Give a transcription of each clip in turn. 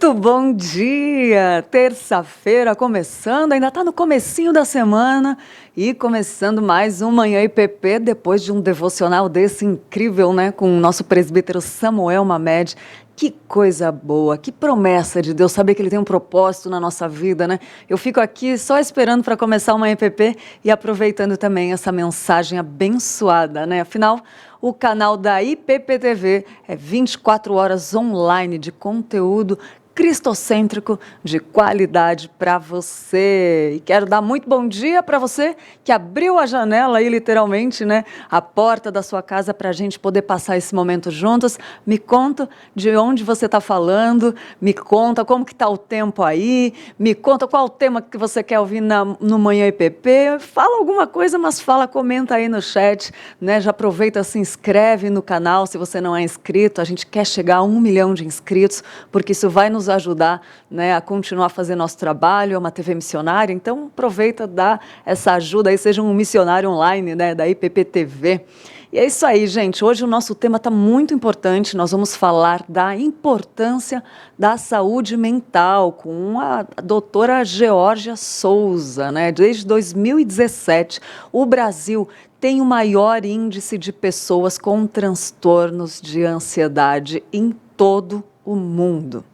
Muito bom dia! Terça-feira começando, ainda está no comecinho da semana e começando mais um Manhã IPP depois de um devocional desse incrível, né? Com o nosso presbítero Samuel Mamed. Que coisa boa, que promessa de Deus, saber que Ele tem um propósito na nossa vida, né? Eu fico aqui só esperando para começar uma IPP e aproveitando também essa mensagem abençoada, né? Afinal, o canal da IPPTV é 24 horas online de conteúdo cristocêntrico de qualidade para você. E quero dar muito bom dia para você que abriu a janela aí, literalmente, né? A porta da sua casa para a gente poder passar esse momento juntos. Me conta de onde você está falando, me conta como que está o tempo aí, me conta qual o tema que você quer ouvir no Manhã IPP. Fala alguma coisa, mas comenta aí no chat, né? Já aproveita, se inscreve no canal se você não é inscrito. A gente quer chegar a 1 milhão de inscritos, porque isso vai nos ajudar, né, a continuar a fazer nosso trabalho. É uma TV missionária, então aproveita, dá essa ajuda aí, seja um missionário online, né, da IPPTV. E é isso aí, gente. Hoje o nosso tema está muito importante. Nós vamos falar da importância da saúde mental com a doutora Geórgia Souza, né? Desde 2017, o Brasil tem o maior índice de pessoas com transtornos de ansiedade em todo o mundo.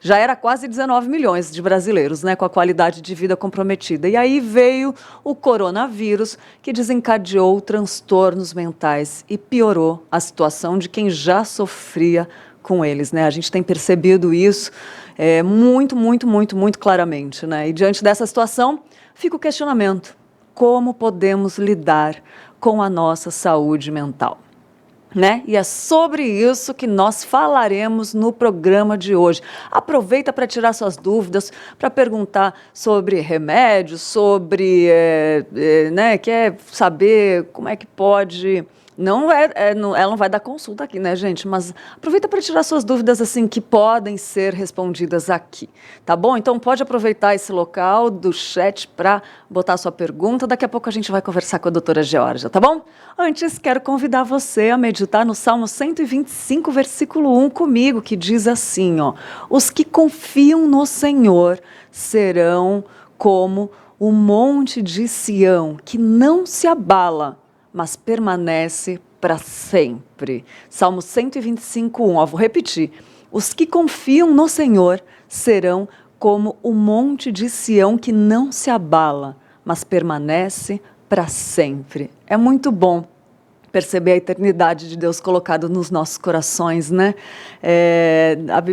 Já era quase 19 milhões de brasileiros, né, com a qualidade de vida comprometida. E aí veio o coronavírus, que desencadeou transtornos mentais e piorou a situação de quem já sofria com eles, né? A gente tem percebido isso muito claramente, né? E diante dessa situação, fica o questionamento: como podemos lidar com a nossa saúde mental? Né? E é sobre isso que nós falaremos no programa de hoje. Aproveita para tirar suas dúvidas, para perguntar sobre remédios, sobre, né, quer saber como é que pode... ela não vai dar consulta aqui, né, gente? Mas aproveita para tirar suas dúvidas, assim, que podem ser respondidas aqui, tá bom? Então pode aproveitar esse local do chat para botar sua pergunta. Daqui a pouco a gente vai conversar com a doutora Geórgia, tá bom? Antes, quero convidar você a meditar no Salmo 125, versículo 1 comigo, que diz assim, ó: os que confiam no Senhor serão como o monte de Sião, que não se abala, mas permanece para sempre. Salmo 125, 1. Vou repetir. Os que confiam no Senhor serão como o monte de Sião que não se abala, mas permanece para sempre. É muito bom perceber a eternidade de Deus colocada nos nossos corações, né?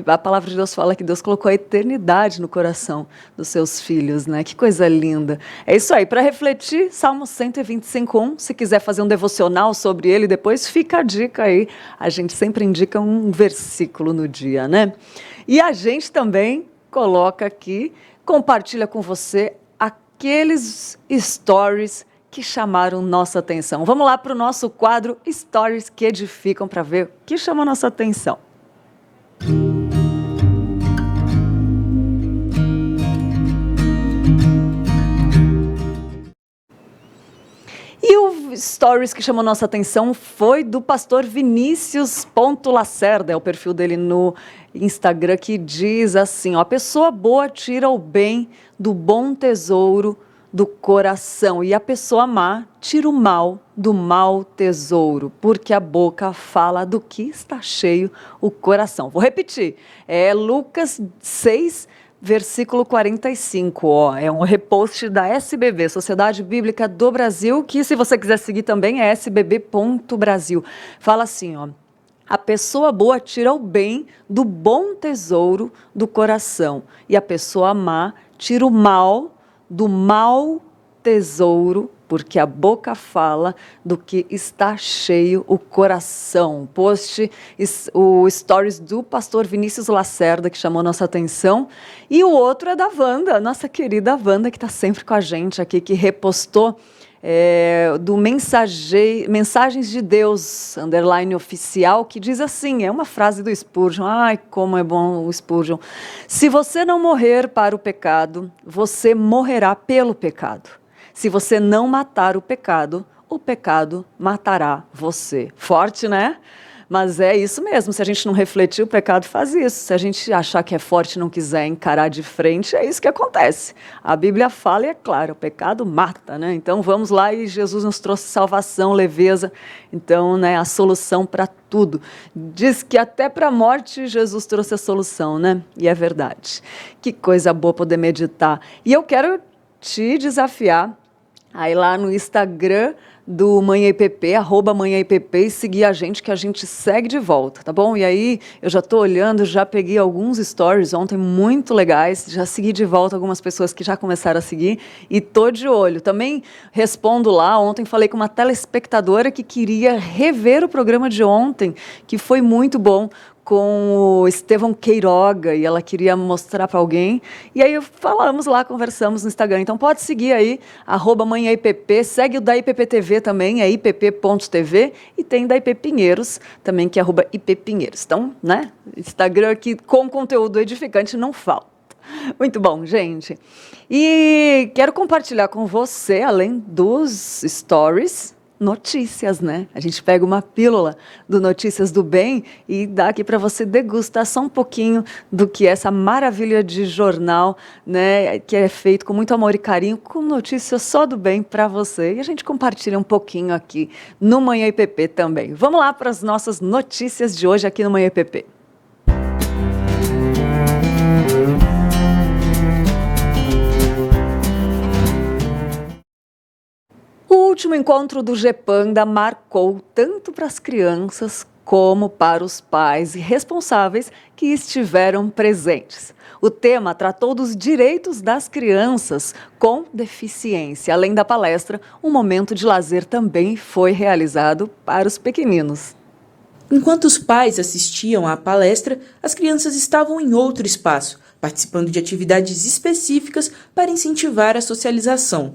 A palavra de Deus fala que Deus colocou a eternidade no coração dos seus filhos, né? Que coisa linda. É isso aí, para refletir, Salmo 125, 1. Se quiser fazer um devocional sobre ele depois, fica a dica aí. A gente sempre indica um versículo no dia, né? E a gente também coloca aqui, compartilha com você aqueles stories que chamaram nossa atenção. Vamos lá para o nosso quadro Stories que Edificam, para ver o que chamou nossa atenção. E o Stories que chamou nossa atenção foi do pastor Vinícius Lacerda, é o perfil dele no Instagram, que diz assim, ó: a pessoa boa tira o bem do bom tesouro do coração, e a pessoa má tira o mal do mau tesouro, porque a boca fala do que está cheio o coração. Vou repetir, é Lucas 6, versículo 45, ó, é um repost da SBB, Sociedade Bíblica do Brasil, que se você quiser seguir também é sbb.brasil. Fala assim, ó: a pessoa boa tira o bem do bom tesouro do coração, e a pessoa má tira o mal do mau tesouro, porque a boca fala do que está cheio o coração. O stories do pastor Vinícius Lacerda, que chamou nossa atenção, e o outro é da Wanda, nossa querida Wanda, que está sempre com a gente aqui, que repostou do Mensagens de Deus, _oficial, que diz assim, é uma frase do Spurgeon, ai, como é bom o Spurgeon: se você não morrer para o pecado, você morrerá pelo pecado. Se você não matar o pecado matará você. Forte, né? Mas é isso mesmo, se a gente não refletir, o pecado faz isso. Se a gente achar que é forte e não quiser encarar de frente, é isso que acontece. A Bíblia fala e é claro, o pecado mata, né? Então vamos lá e Jesus nos trouxe salvação, leveza, então, né, a solução para tudo. Diz que até para a morte Jesus trouxe a solução, né? E é verdade. Que coisa boa poder meditar. E eu quero te desafiar aí lá no Instagram do Manhã IPP, @manhãIPP, e seguir a gente, que a gente segue de volta, tá bom? E aí, eu já estou olhando, já peguei alguns stories ontem muito legais, já segui de volta algumas pessoas que já começaram a seguir, e tô de olho. Também respondo lá, ontem falei com uma telespectadora que queria rever o programa de ontem, que foi muito bom, com o Estevão Queiroga, e ela queria mostrar para alguém, e aí falamos lá, conversamos no Instagram. Então pode seguir aí, @manhãIPP, segue o da IPP TV também, é ipp.tv, e tem da IP Pinheiros também, que é @IPPinheiros. Então, né, Instagram aqui com conteúdo edificante não falta. Muito bom, gente. E quero compartilhar com você, além dos stories, notícias, né? A gente pega uma pílula do Notícias do Bem e dá aqui para você degustar só um pouquinho do que é essa maravilha de jornal, né? Que é feito com muito amor e carinho, com notícias só do bem para você. E a gente compartilha um pouquinho aqui no Manhã IPP também. Vamos lá para as nossas notícias de hoje aqui no Manhã IPP. O último encontro do GEPANDA marcou tanto para as crianças como para os pais e responsáveis que estiveram presentes. O tema tratou dos direitos das crianças com deficiência. Além da palestra, um momento de lazer também foi realizado para os pequeninos. Enquanto os pais assistiam à palestra, as crianças estavam em outro espaço, participando de atividades específicas para incentivar a socialização.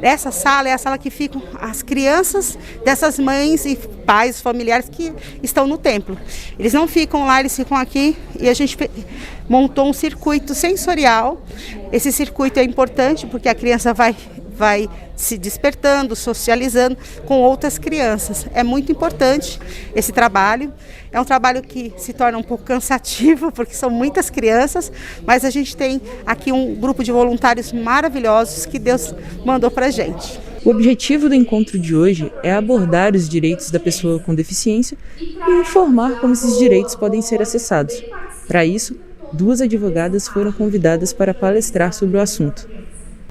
Essa sala é a sala que ficam as crianças dessas mães e pais, familiares que estão no templo. Eles não ficam lá, eles ficam aqui, e a gente montou um circuito sensorial. Esse circuito é importante porque a criança vai se despertando, socializando com outras crianças. É muito importante esse trabalho. É um trabalho que se torna um pouco cansativo, porque são muitas crianças, mas a gente tem aqui um grupo de voluntários maravilhosos que Deus mandou para a gente. O objetivo do encontro de hoje é abordar os direitos da pessoa com deficiência e informar como esses direitos podem ser acessados. Para isso, 2 advogadas foram convidadas para palestrar sobre o assunto.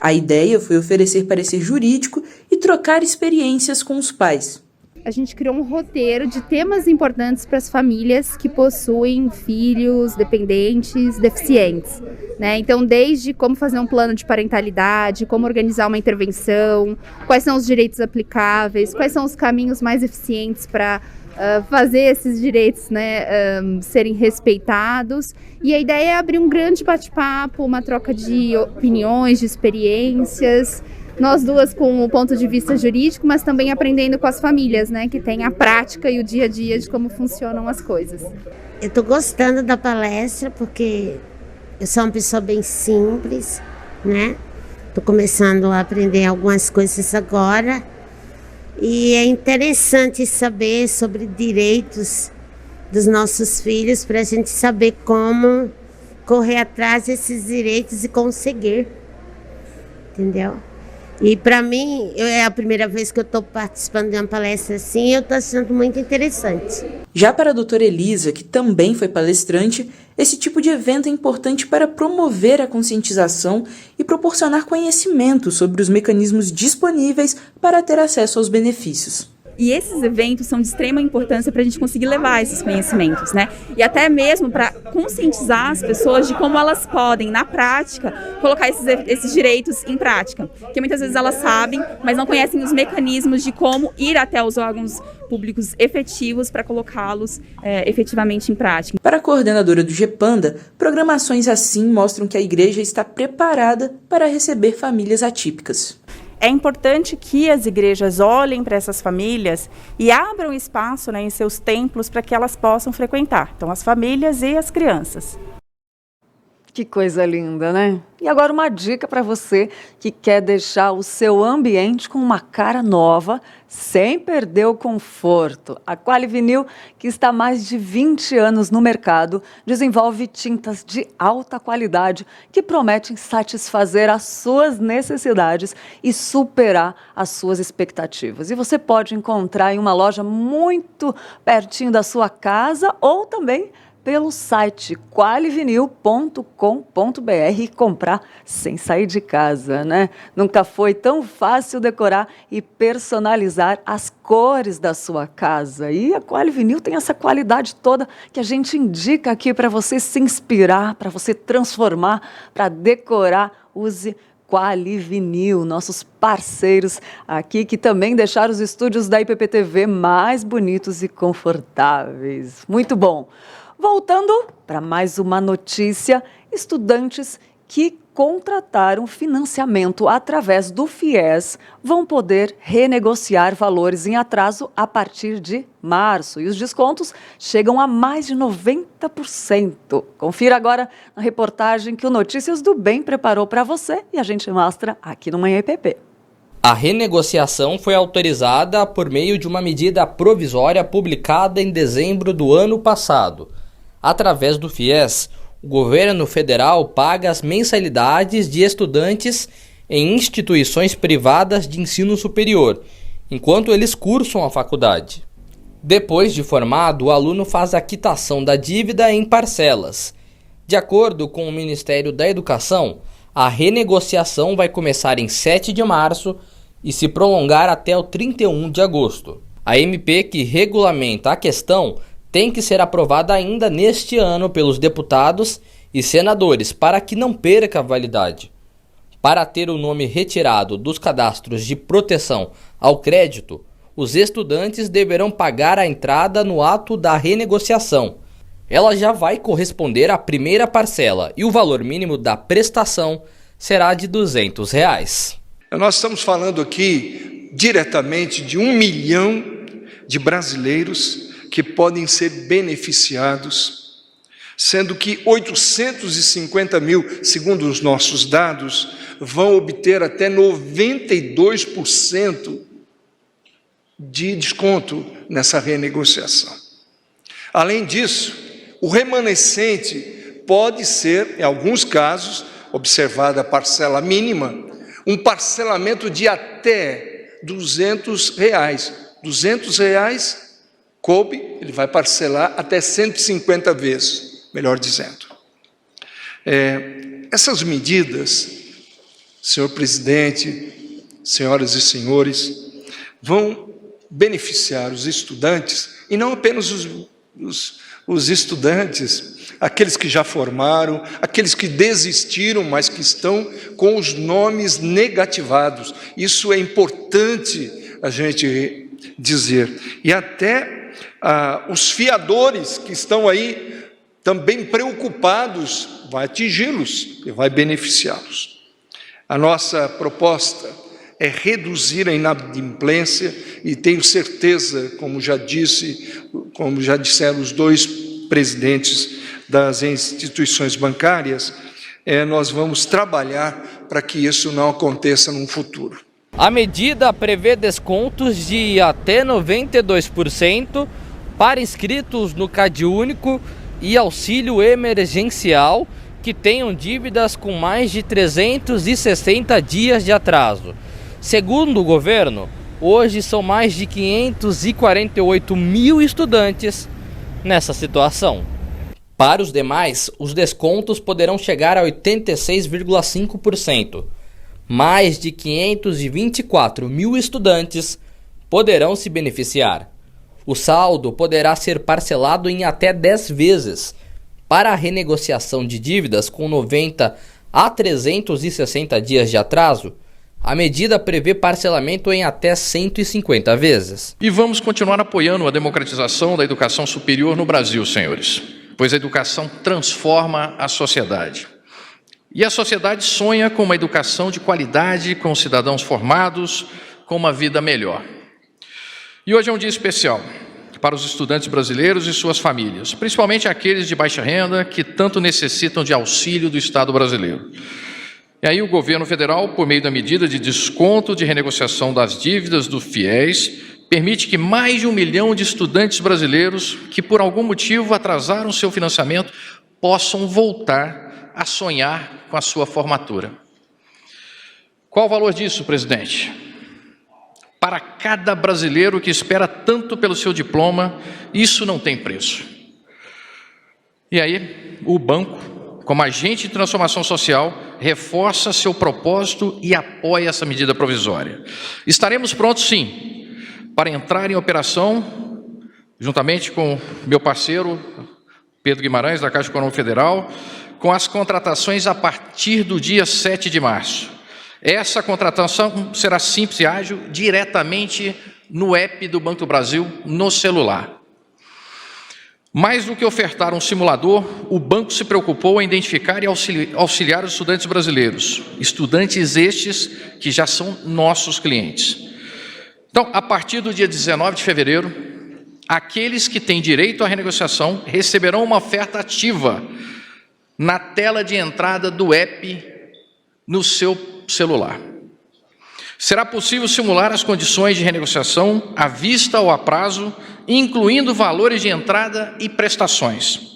A ideia foi oferecer parecer jurídico e trocar experiências com os pais. A gente criou um roteiro de temas importantes para as famílias que possuem filhos dependentes, deficientes, né? Então, desde como fazer um plano de parentalidade, como organizar uma intervenção, quais são os direitos aplicáveis, quais são os caminhos mais eficientes para fazer esses direitos, né, serem respeitados. E a ideia é abrir um grande bate-papo, uma troca de opiniões, de experiências, nós duas com o ponto de vista jurídico, mas também aprendendo com as famílias, né, que têm a prática e o dia a dia de como funcionam as coisas. Eu estou gostando da palestra porque eu sou uma pessoa bem simples, né? Estou começando a aprender algumas coisas agora. E é interessante saber sobre direitos dos nossos filhos para a gente saber como correr atrás desses direitos e conseguir, entendeu? E para mim, é a primeira vez que eu estou participando de uma palestra assim, e eu estou achando muito interessante. Já para a doutora Elisa, que também foi palestrante, esse tipo de evento é importante para promover a conscientização e proporcionar conhecimento sobre os mecanismos disponíveis para ter acesso aos benefícios. E esses eventos são de extrema importância para a gente conseguir levar esses conhecimentos, né? E até mesmo para conscientizar as pessoas de como elas podem, na prática, colocar esses direitos em prática. Porque muitas vezes elas sabem, mas não conhecem os mecanismos de como ir até os órgãos públicos efetivos para colocá-los efetivamente em prática. Para a coordenadora do GEPANDA, programações assim mostram que a igreja está preparada para receber famílias atípicas. É importante que as igrejas olhem para essas famílias e abram espaço, né, em seus templos para que elas possam frequentar. Então, as famílias e as crianças. Que coisa linda, né? E agora uma dica para você que quer deixar o seu ambiente com uma cara nova, sem perder o conforto. A Qualivinil, que está há mais de 20 anos no mercado, desenvolve tintas de alta qualidade que prometem satisfazer as suas necessidades e superar as suas expectativas. E você pode encontrar em uma loja muito pertinho da sua casa ou também pelo site qualivinil.com.br e comprar sem sair de casa, né? Nunca foi tão fácil decorar e personalizar as cores da sua casa. E a Qualivinil tem essa qualidade toda que a gente indica aqui para você se inspirar, para você transformar, para decorar. Use Qualivinil, nossos parceiros aqui que também deixaram os estúdios da IPPTV mais bonitos e confortáveis. Muito bom! Voltando para mais uma notícia, estudantes que contrataram financiamento através do FIES vão poder renegociar valores em atraso a partir de março. E os descontos chegam a mais de 90%. Confira agora na reportagem que o Notícias do Bem preparou para você e a gente mostra aqui no Manhã IPP. A renegociação foi autorizada por meio de uma medida provisória publicada em dezembro do ano passado. Através do FIES, o governo federal paga as mensalidades de estudantes em instituições privadas de ensino superior, enquanto eles cursam a faculdade. Depois de formado, o aluno faz a quitação da dívida em parcelas. De acordo com o Ministério da Educação, a renegociação vai começar em 7 de março e se prolongar até o 31 de agosto. A MP que regulamenta a questão tem que ser aprovada ainda neste ano pelos deputados e senadores para que não perca a validade. Para ter o nome retirado dos cadastros de proteção ao crédito, os estudantes deverão pagar a entrada no ato da renegociação. Ela já vai corresponder à primeira parcela e o valor mínimo da prestação será de R$ 200. Nós estamos falando aqui diretamente de 1 milhão de brasileiros que podem ser beneficiados, sendo que 850 mil, segundo os nossos dados, vão obter até 92% de desconto nessa renegociação. Além disso, o remanescente pode ser, em alguns casos, observada a parcela mínima, um parcelamento de até R$ 200. R$ 200 coube, ele vai parcelar até 150 vezes, melhor dizendo. Essas medidas, senhor presidente, senhoras e senhores, vão beneficiar os estudantes, e não apenas os estudantes, aqueles que já formaram, aqueles que desistiram, mas que estão com os nomes negativados. Isso é importante a gente dizer. E até os fiadores que estão aí também preocupados, vai atingi-los e vai beneficiá-los. A nossa proposta é reduzir a inadimplência e tenho certeza, como já disseram os dois presidentes das instituições bancárias, nós vamos trabalhar para que isso não aconteça no futuro. A medida prevê descontos de até 92% para inscritos no CadÚnico e auxílio emergencial que tenham dívidas com mais de 360 dias de atraso. Segundo o governo, hoje são mais de 548 mil estudantes nessa situação. Para os demais, os descontos poderão chegar a 86,5%. Mais de 524 mil estudantes poderão se beneficiar. O saldo poderá ser parcelado em até 10 vezes. Para a renegociação de dívidas com 90 a 360 dias de atraso, a medida prevê parcelamento em até 150 vezes. E vamos continuar apoiando a democratização da educação superior no Brasil, senhores, pois a educação transforma a sociedade. E a sociedade sonha com uma educação de qualidade, com cidadãos formados, com uma vida melhor. E hoje é um dia especial, para os estudantes brasileiros e suas famílias, principalmente aqueles de baixa renda que tanto necessitam de auxílio do Estado brasileiro. E aí o governo federal, por meio da medida de desconto de renegociação das dívidas do FIES, permite que mais de 1 milhão de estudantes brasileiros que por algum motivo atrasaram seu financiamento possam voltar a sonhar com a sua formatura. Qual o valor disso, presidente? Para cada brasileiro que espera tanto pelo seu diploma, isso não tem preço. E aí, o banco, como agente de transformação social, reforça seu propósito e apoia essa medida provisória. Estaremos prontos, sim, para entrar em operação, juntamente com meu parceiro, Pedro Guimarães, da Caixa Econômica Federal, com as contratações a partir do dia 7 de março. Essa contratação será simples e ágil, diretamente no app do Banco do Brasil, no celular. Mais do que ofertar um simulador, o banco se preocupou em identificar e auxiliar os estudantes brasileiros, estudantes estes que já são nossos clientes. Então, a partir do dia 19 de fevereiro, aqueles que têm direito à renegociação receberão uma oferta ativa na tela de entrada do app no seu celular. Será possível simular as condições de renegociação à vista ou a prazo, incluindo valores de entrada e prestações.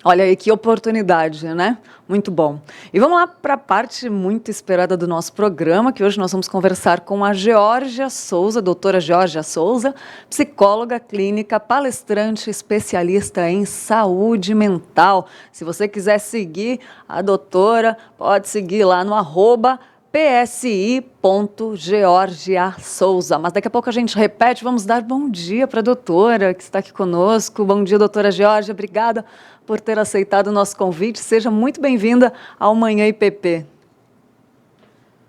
Olha aí que oportunidade, né? Muito bom. E vamos lá para a parte muito esperada do nosso programa, que hoje nós vamos conversar com a Geórgia Souza, doutora Geórgia Souza, psicóloga clínica, palestrante, especialista em saúde mental. Se você quiser seguir a doutora, pode seguir lá no @psi.georgiasouza. Mas daqui a pouco a gente repete, vamos dar bom dia para a doutora que está aqui conosco. Bom dia, doutora Geórgia, obrigada por ter aceitado o nosso convite. Seja muito bem-vinda ao Manhã IPP.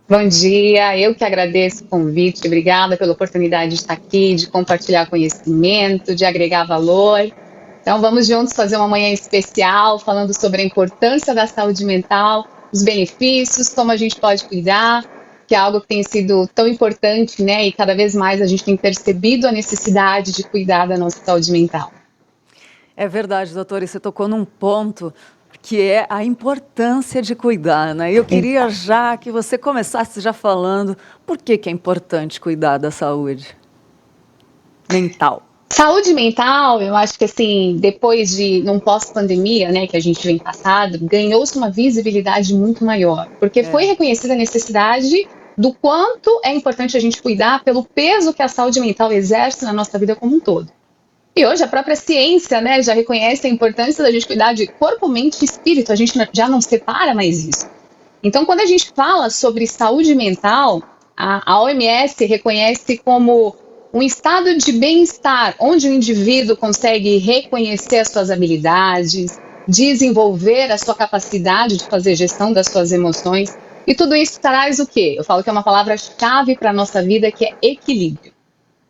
Bom dia, eu que agradeço o convite, obrigada pela oportunidade de estar aqui, de compartilhar conhecimento, de agregar valor. Então vamos juntos fazer uma manhã especial, falando sobre a importância da saúde mental, os benefícios, como a gente pode cuidar, que é algo que tem sido tão importante, né? E cada vez mais a gente tem percebido a necessidade de cuidar da nossa saúde mental. É verdade, doutora, e você tocou num ponto que é a importância de cuidar, né? Eu queria já que você começasse já falando por que é importante cuidar da saúde mental. Saúde mental, eu acho que assim, depois de, num pós-pandemia, né, que a gente vem passado, ganhou-se uma visibilidade muito maior, porque foi reconhecida a necessidade do quanto é importante a gente cuidar pelo peso que a saúde mental exerce na nossa vida como um todo. E hoje a própria ciência, né, já reconhece a importância da gente cuidar de corpo, mente e espírito, a gente já não separa mais isso. Então, quando a gente fala sobre saúde mental, a OMS reconhece como um estado de bem-estar, onde o indivíduo consegue reconhecer as suas habilidades, desenvolver a sua capacidade de fazer gestão das suas emoções, e tudo isso traz o quê? Eu falo que é uma palavra-chave para a nossa vida, que é equilíbrio.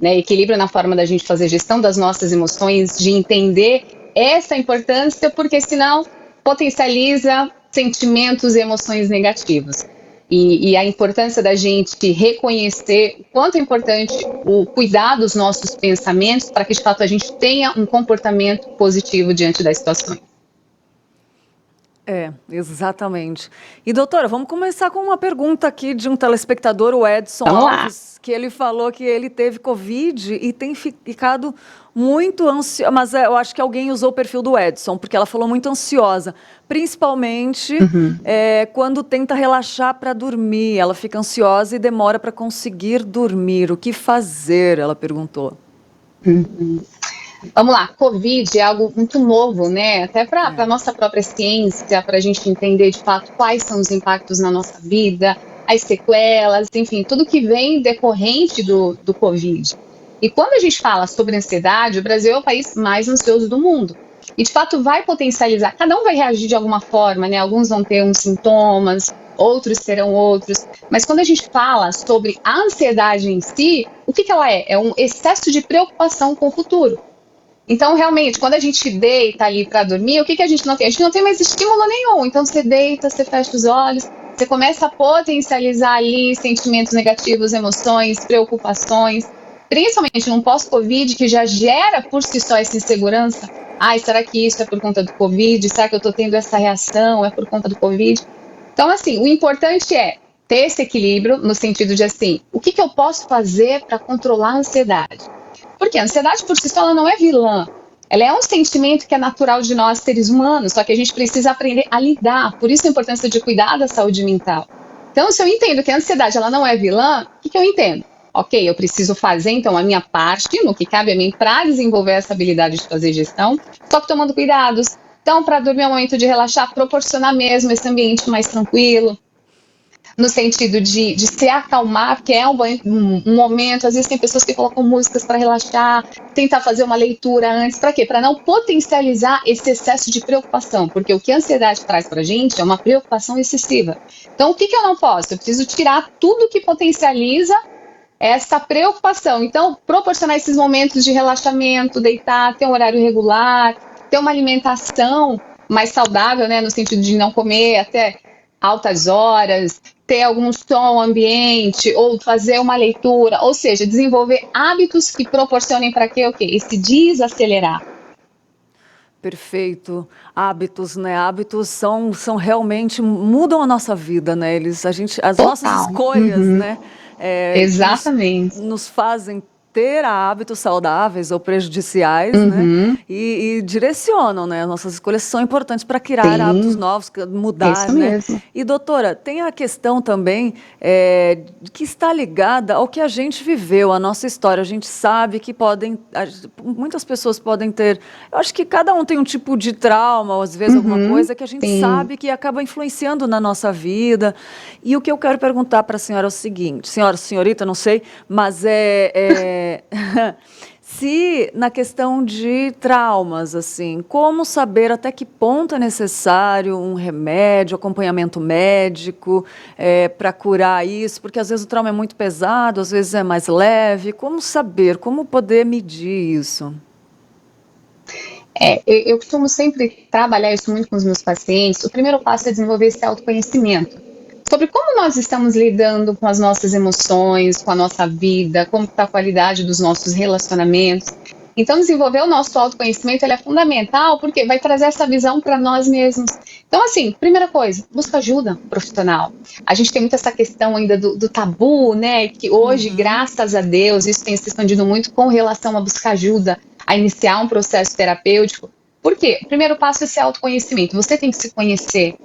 Né, equilíbrio na forma da gente fazer gestão das nossas emoções, de entender essa importância, porque senão potencializa sentimentos e emoções negativos. E a importância da gente reconhecer o quanto é importante o cuidar dos nossos pensamentos para que de fato a gente tenha um comportamento positivo diante das situações. Exatamente. E doutora, vamos começar com uma pergunta aqui de um telespectador, o Edson Alves, que ele falou que ele teve Covid e tem ficado muito ansiosa, mas eu acho que alguém usou o perfil do Edson, porque ela falou muito ansiosa, principalmente quando tenta relaxar para dormir, ela fica ansiosa e demora para conseguir dormir. O que fazer? Ela perguntou. Vamos lá, Covid é algo muito novo, né? Até para a nossa própria ciência, para a gente entender de fato quais são os impactos na nossa vida, as sequelas, enfim, tudo que vem decorrente do Covid. E quando a gente fala sobre ansiedade, o Brasil é o país mais ansioso do mundo. E de fato vai potencializar, cada um vai reagir de alguma forma, né? Alguns vão ter uns sintomas, outros terão outros. Mas quando a gente fala sobre a ansiedade em si, o que ela é? É um excesso de preocupação com o futuro. Então, realmente, quando a gente deita ali para dormir, o que a gente não tem? A gente não tem mais estímulo nenhum. Então, você deita, você fecha os olhos você começa a potencializar ali sentimentos negativos, emoções, preocupações, principalmente num pós-Covid que já gera por si só essa insegurança. Ai, será que isso é por conta do Covid? Será que eu estou tendo essa reação? É por conta do Covid? Então, assim, o importante é ter esse equilíbrio no sentido de, assim, o que eu posso fazer para controlar a ansiedade? Porque a ansiedade por si só ela não é vilã. Ela é um sentimento que é natural de nós, seres humanos, só que a gente precisa aprender a lidar. Por isso a importância de cuidar da saúde mental. Então, se eu entendo que a ansiedade ela não é vilã, o que eu entendo? Ok, eu preciso fazer, então, a minha parte, no que cabe a mim, para desenvolver essa habilidade de fazer gestão, só que tomando cuidados. Então, para dormir é um momento de relaxar, proporcionar mesmo esse ambiente mais tranquilo, no sentido de se acalmar, porque é um momento, às vezes tem pessoas que colocam músicas para relaxar, tentar fazer uma leitura antes, para quê? Para não potencializar esse excesso de preocupação, porque o que a ansiedade traz para a gente é uma preocupação excessiva. Então, o que eu não posso? Eu preciso tirar tudo que potencializa essa preocupação. Então, proporcionar esses momentos de relaxamento, deitar, ter um horário regular, ter uma alimentação mais saudável, né, no sentido de não comer até altas horas, ter algum som ambiente, ou fazer uma leitura, ou seja, desenvolver hábitos que proporcionem para quê? O quê? Esse desacelerar. Perfeito. Hábitos, né? Hábitos são realmente mudam a nossa vida, né? As nossas escolhas, né? Exatamente. Nos fazem ter hábitos saudáveis ou prejudiciais, né? E direcionam, né? As nossas escolhas são importantes para criar hábitos novos, mudar, Isso né? mesmo. E, doutora, tem a questão também que está ligada ao que a gente viveu, a nossa história. A gente sabe que muitas pessoas podem ter, eu acho que cada um tem um tipo de trauma, ou às vezes alguma coisa que a gente sabe que acaba influenciando na nossa vida. E o que eu quero perguntar para a senhora é o seguinte, senhorita, não sei, mas se na questão de traumas, assim, como saber até que ponto é necessário um remédio, acompanhamento médico para curar isso? Porque às vezes o trauma é muito pesado, às vezes é mais leve. Como saber, como poder medir isso? Eu costumo sempre trabalhar isso muito com os meus pacientes. O primeiro passo é desenvolver esse autoconhecimento sobre como nós estamos lidando com as nossas emoções, com a nossa vida, como está a qualidade dos nossos relacionamentos. Então, desenvolver o nosso autoconhecimento ele é fundamental porque vai trazer essa visão para nós mesmos. Então, assim, primeira coisa, busca ajuda profissional. A gente tem muito essa questão ainda do tabu, né? Que hoje, graças a Deus, isso tem se expandido muito com relação a buscar ajuda, a iniciar um processo terapêutico. Por quê? O primeiro passo é esse autoconhecimento. Você tem que se conhecer.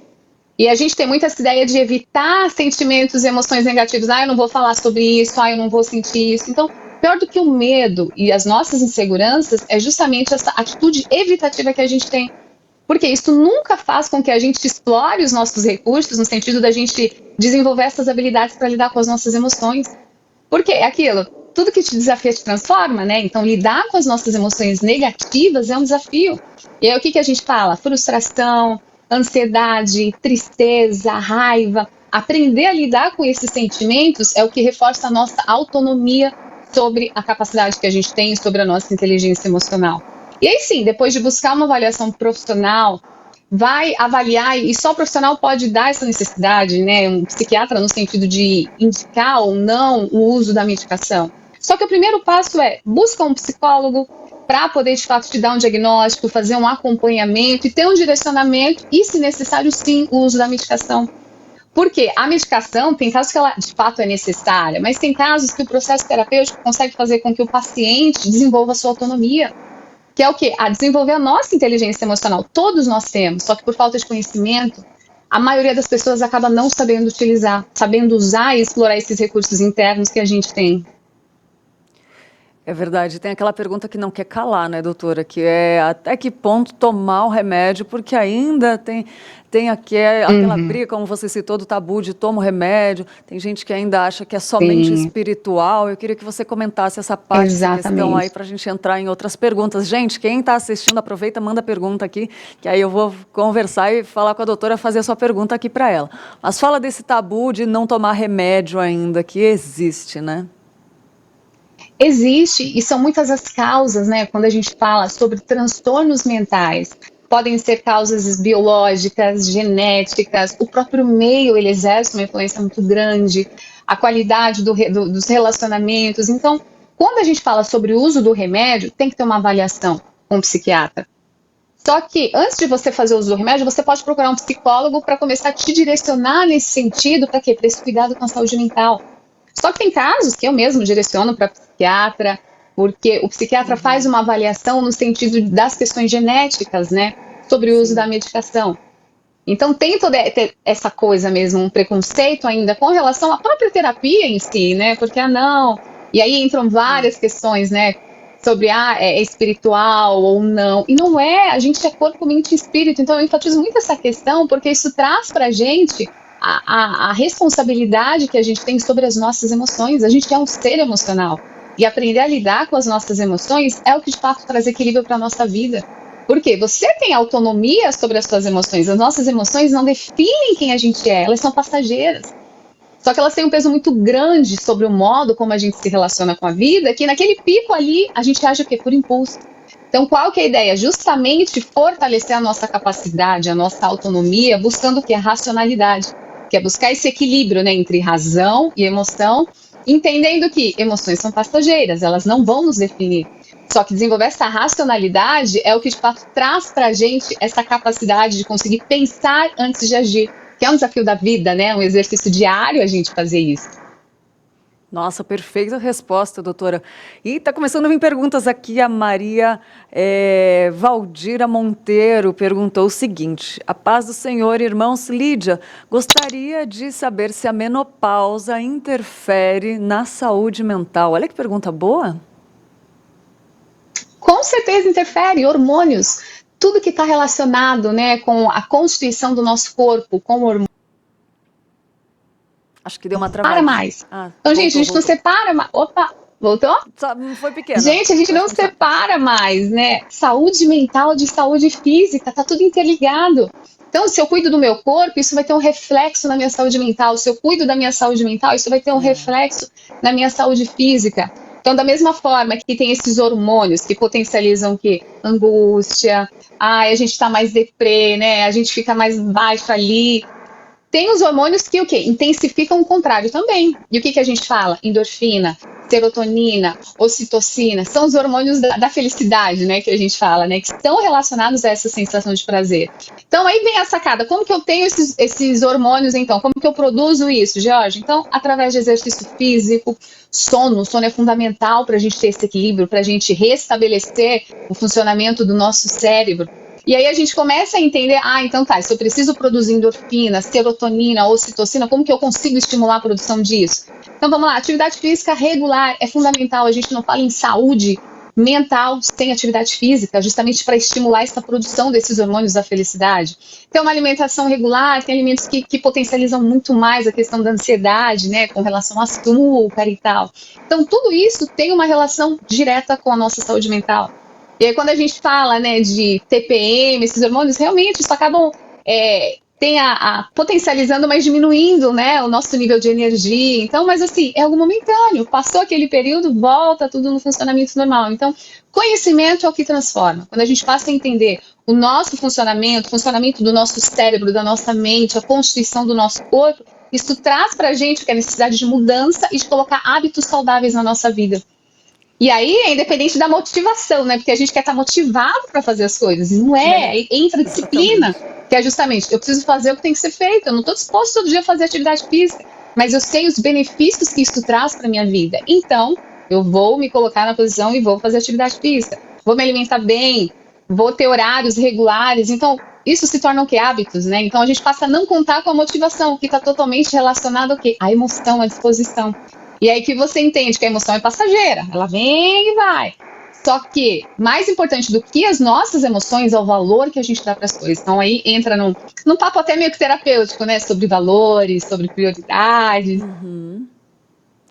E a gente tem muito essa ideia de evitar sentimentos e emoções negativos. Eu não vou falar sobre isso, eu não vou sentir isso. Então, pior do que o medo e as nossas inseguranças é justamente essa atitude evitativa que a gente tem. Porque isso nunca faz com que a gente explore os nossos recursos no sentido da gente desenvolver essas habilidades para lidar com as nossas emoções. Porque é aquilo, tudo que te desafia te transforma, né? Então, lidar com as nossas emoções negativas é um desafio. E aí, o que a gente fala? Frustração, ansiedade, tristeza, raiva. Aprender a lidar com esses sentimentos é o que reforça a nossa autonomia sobre a capacidade que a gente tem, sobre a nossa inteligência emocional. E aí sim, depois de buscar uma avaliação profissional, vai avaliar, e só o profissional pode dar essa necessidade, né? Um psiquiatra no sentido de indicar ou não o uso da medicação. Só que o primeiro passo é, busca um psicólogo, para poder, de fato, te dar um diagnóstico, fazer um acompanhamento e ter um direcionamento e, se necessário, sim, o uso da medicação. Porque a medicação, tem casos que ela, de fato, é necessária, mas tem casos que o processo terapêutico consegue fazer com que o paciente desenvolva a sua autonomia, que é o quê? A desenvolver a nossa inteligência emocional. Todos nós temos, só que por falta de conhecimento, a maioria das pessoas acaba não sabendo utilizar, sabendo usar e explorar esses recursos internos que a gente tem. É verdade, tem aquela pergunta que não quer calar, né, doutora? Que é até que ponto tomar o remédio, porque ainda tem aquela briga, como você citou, do tabu de toma o remédio. Tem gente que ainda acha que é somente espiritual. Eu queria que você comentasse essa parte dessa questão aí para a gente entrar em outras perguntas. Gente, quem está assistindo, aproveita, manda pergunta aqui, que aí eu vou conversar e falar com a doutora, fazer a sua pergunta aqui para ela. Mas fala desse tabu de não tomar remédio ainda, que existe, né? Existe, e são muitas as causas, né, quando a gente fala sobre transtornos mentais. podem ser causas biológicas, genéticas, o próprio meio, ele exerce uma influência muito grande, a qualidade dos relacionamentos. Então, quando a gente fala sobre o uso do remédio, tem que ter uma avaliação com o psiquiatra. Só que, antes de você fazer o uso do remédio, você pode procurar um psicólogo para começar a te direcionar nesse sentido, para quê? Para esse cuidado com a saúde mental. Só que tem casos que eu mesmo direciono para psiquiatra, porque o psiquiatra faz uma avaliação no sentido das questões genéticas, né, sobre o uso da medicação. Então tem toda essa coisa mesmo, um preconceito ainda com relação à própria terapia em si, né, porque não, e aí entram várias questões, né, sobre é espiritual ou não, e não é, a gente é corpo, mente e espírito, então eu enfatizo muito essa questão, porque isso traz pra gente a responsabilidade que a gente tem sobre as nossas emoções. A gente é um ser emocional. E aprender a lidar com as nossas emoções é o que de fato traz equilíbrio para a nossa vida. Porque você tem autonomia sobre as suas emoções. As nossas emoções não definem quem a gente é, elas são passageiras. Só que elas têm um peso muito grande sobre o modo como a gente se relaciona com a vida, que naquele pico ali a gente age o quê? Por impulso. Então qual que é a ideia? Justamente fortalecer a nossa capacidade, a nossa autonomia, buscando o quê? A racionalidade. Que é buscar esse equilíbrio, né, entre razão e emoção, entendendo que emoções são passageiras, elas não vão nos definir. Só que desenvolver essa racionalidade é o que de fato traz pra gente essa capacidade de conseguir pensar antes de agir, que é um desafio da vida, né, um exercício diário a gente fazer isso. Nossa, perfeita resposta, doutora. E está começando a vir perguntas aqui. A Maria Valdira Monteiro perguntou o seguinte: a paz do Senhor, irmãos. Lídia, gostaria de saber se a menopausa interfere na saúde mental. Olha que pergunta boa. Com certeza interfere, hormônios, tudo que está relacionado, né, com a constituição do nosso corpo, com hormônios. Acho que deu uma travada. Para mais. Então, gente, a gente não separa mais. Opa, voltou? Foi pequeno. Gente, a gente não separa mais, né? Saúde mental de saúde física, tá tudo interligado. Então, se eu cuido do meu corpo, isso vai ter um reflexo na minha saúde mental. Se eu cuido da minha saúde mental, isso vai ter um reflexo na minha saúde física. Então, da mesma forma que tem esses hormônios que potencializam o quê? Angústia, a gente tá mais deprê, né? A gente fica mais baixo ali. Tem os hormônios que o quê? Intensificam o contrário também. E o que a gente fala? Endorfina, serotonina, ocitocina, são os hormônios da felicidade, né, que a gente fala, né, que estão relacionados a essa sensação de prazer. Então aí vem a sacada, como que eu tenho esses hormônios então? Como que eu produzo isso, Jorge? Então, através de exercício físico, sono é fundamental para a gente ter esse equilíbrio, para a gente restabelecer o funcionamento do nosso cérebro. E aí a gente começa a entender, então tá, se eu preciso produzir endorfina, serotonina, ocitocina, como que eu consigo estimular a produção disso? Então vamos lá, atividade física regular é fundamental, a gente não fala em saúde mental sem atividade física, justamente para estimular essa produção desses hormônios da felicidade. Tem uma alimentação regular, tem alimentos que potencializam muito mais a questão da ansiedade, né, com relação ao açúcar e tal. Então tudo isso tem uma relação direta com a nossa saúde mental. E aí quando a gente fala, né, de TPM, esses hormônios, realmente isso acabam potencializando, mas diminuindo, né, o nosso nível de energia. Então, mas assim, é algo momentâneo. Passou aquele período, volta tudo no funcionamento normal. Então, conhecimento é o que transforma. Quando a gente passa a entender o nosso funcionamento, o funcionamento do nosso cérebro, da nossa mente, a constituição do nosso corpo, isso traz pra gente que é a necessidade de mudança e de colocar hábitos saudáveis na nossa vida. E aí é independente da motivação, né? Porque a gente quer estar motivado para fazer as coisas. E não é, entra a disciplina, que é justamente, eu preciso fazer o que tem que ser feito. Eu não estou disposto todo dia a fazer atividade física, mas eu sei os benefícios que isso traz para minha vida. Então, eu vou me colocar na posição e vou fazer atividade física. Vou me alimentar bem, vou ter horários regulares. Então, isso se torna o quê? Hábitos, né? Então, a gente passa a não contar com a motivação, que está totalmente relacionada ao quê? À emoção, à disposição. E aí que você entende que a emoção é passageira, ela vem e vai. Só que, mais importante do que as nossas emoções é o valor que a gente dá para as coisas. Então aí entra num papo até meio que terapêutico, né? Sobre valores, sobre prioridades.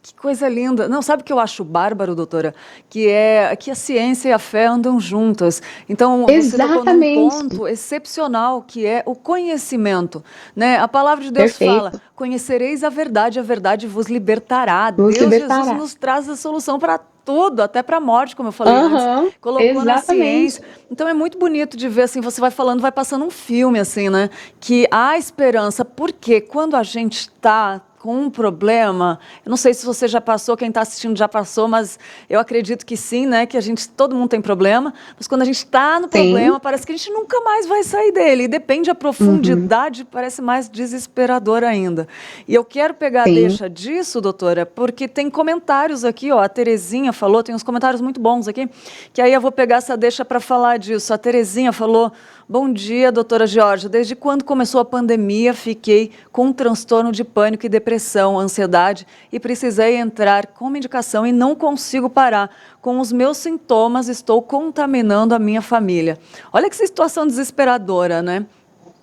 Que coisa linda. Não, sabe o que eu acho bárbaro, doutora? Que a ciência e a fé andam juntas. Então, você tocou num ponto excepcional, que é o conhecimento, né? A palavra de Deus fala, conhecereis a verdade vos libertará. Jesus nos traz a solução para tudo, até para a morte, como eu falei antes. Colocou na exatamente. ciência. Então é muito bonito de ver, assim, você vai falando, vai passando um filme, assim, né? Que há esperança, porque quando a gente está com um problema, eu não sei se você já passou, quem está assistindo já passou, mas eu acredito que sim, né? Que todo mundo tem problema, mas quando a gente está no problema, parece que a gente nunca mais vai sair dele. E depende, a profundidade parece mais desesperador ainda. E eu quero pegar a deixa disso, doutora, porque tem comentários aqui, ó, a Terezinha falou, tem uns comentários muito bons aqui, que aí eu vou pegar essa deixa para falar disso. A Terezinha falou: bom dia, doutora Georgia. Desde quando começou a pandemia, fiquei com um transtorno de pânico e depressão, ansiedade, e precisei entrar com medicação e não consigo parar. Com os meus sintomas, estou contaminando a minha família. Olha que situação desesperadora, né?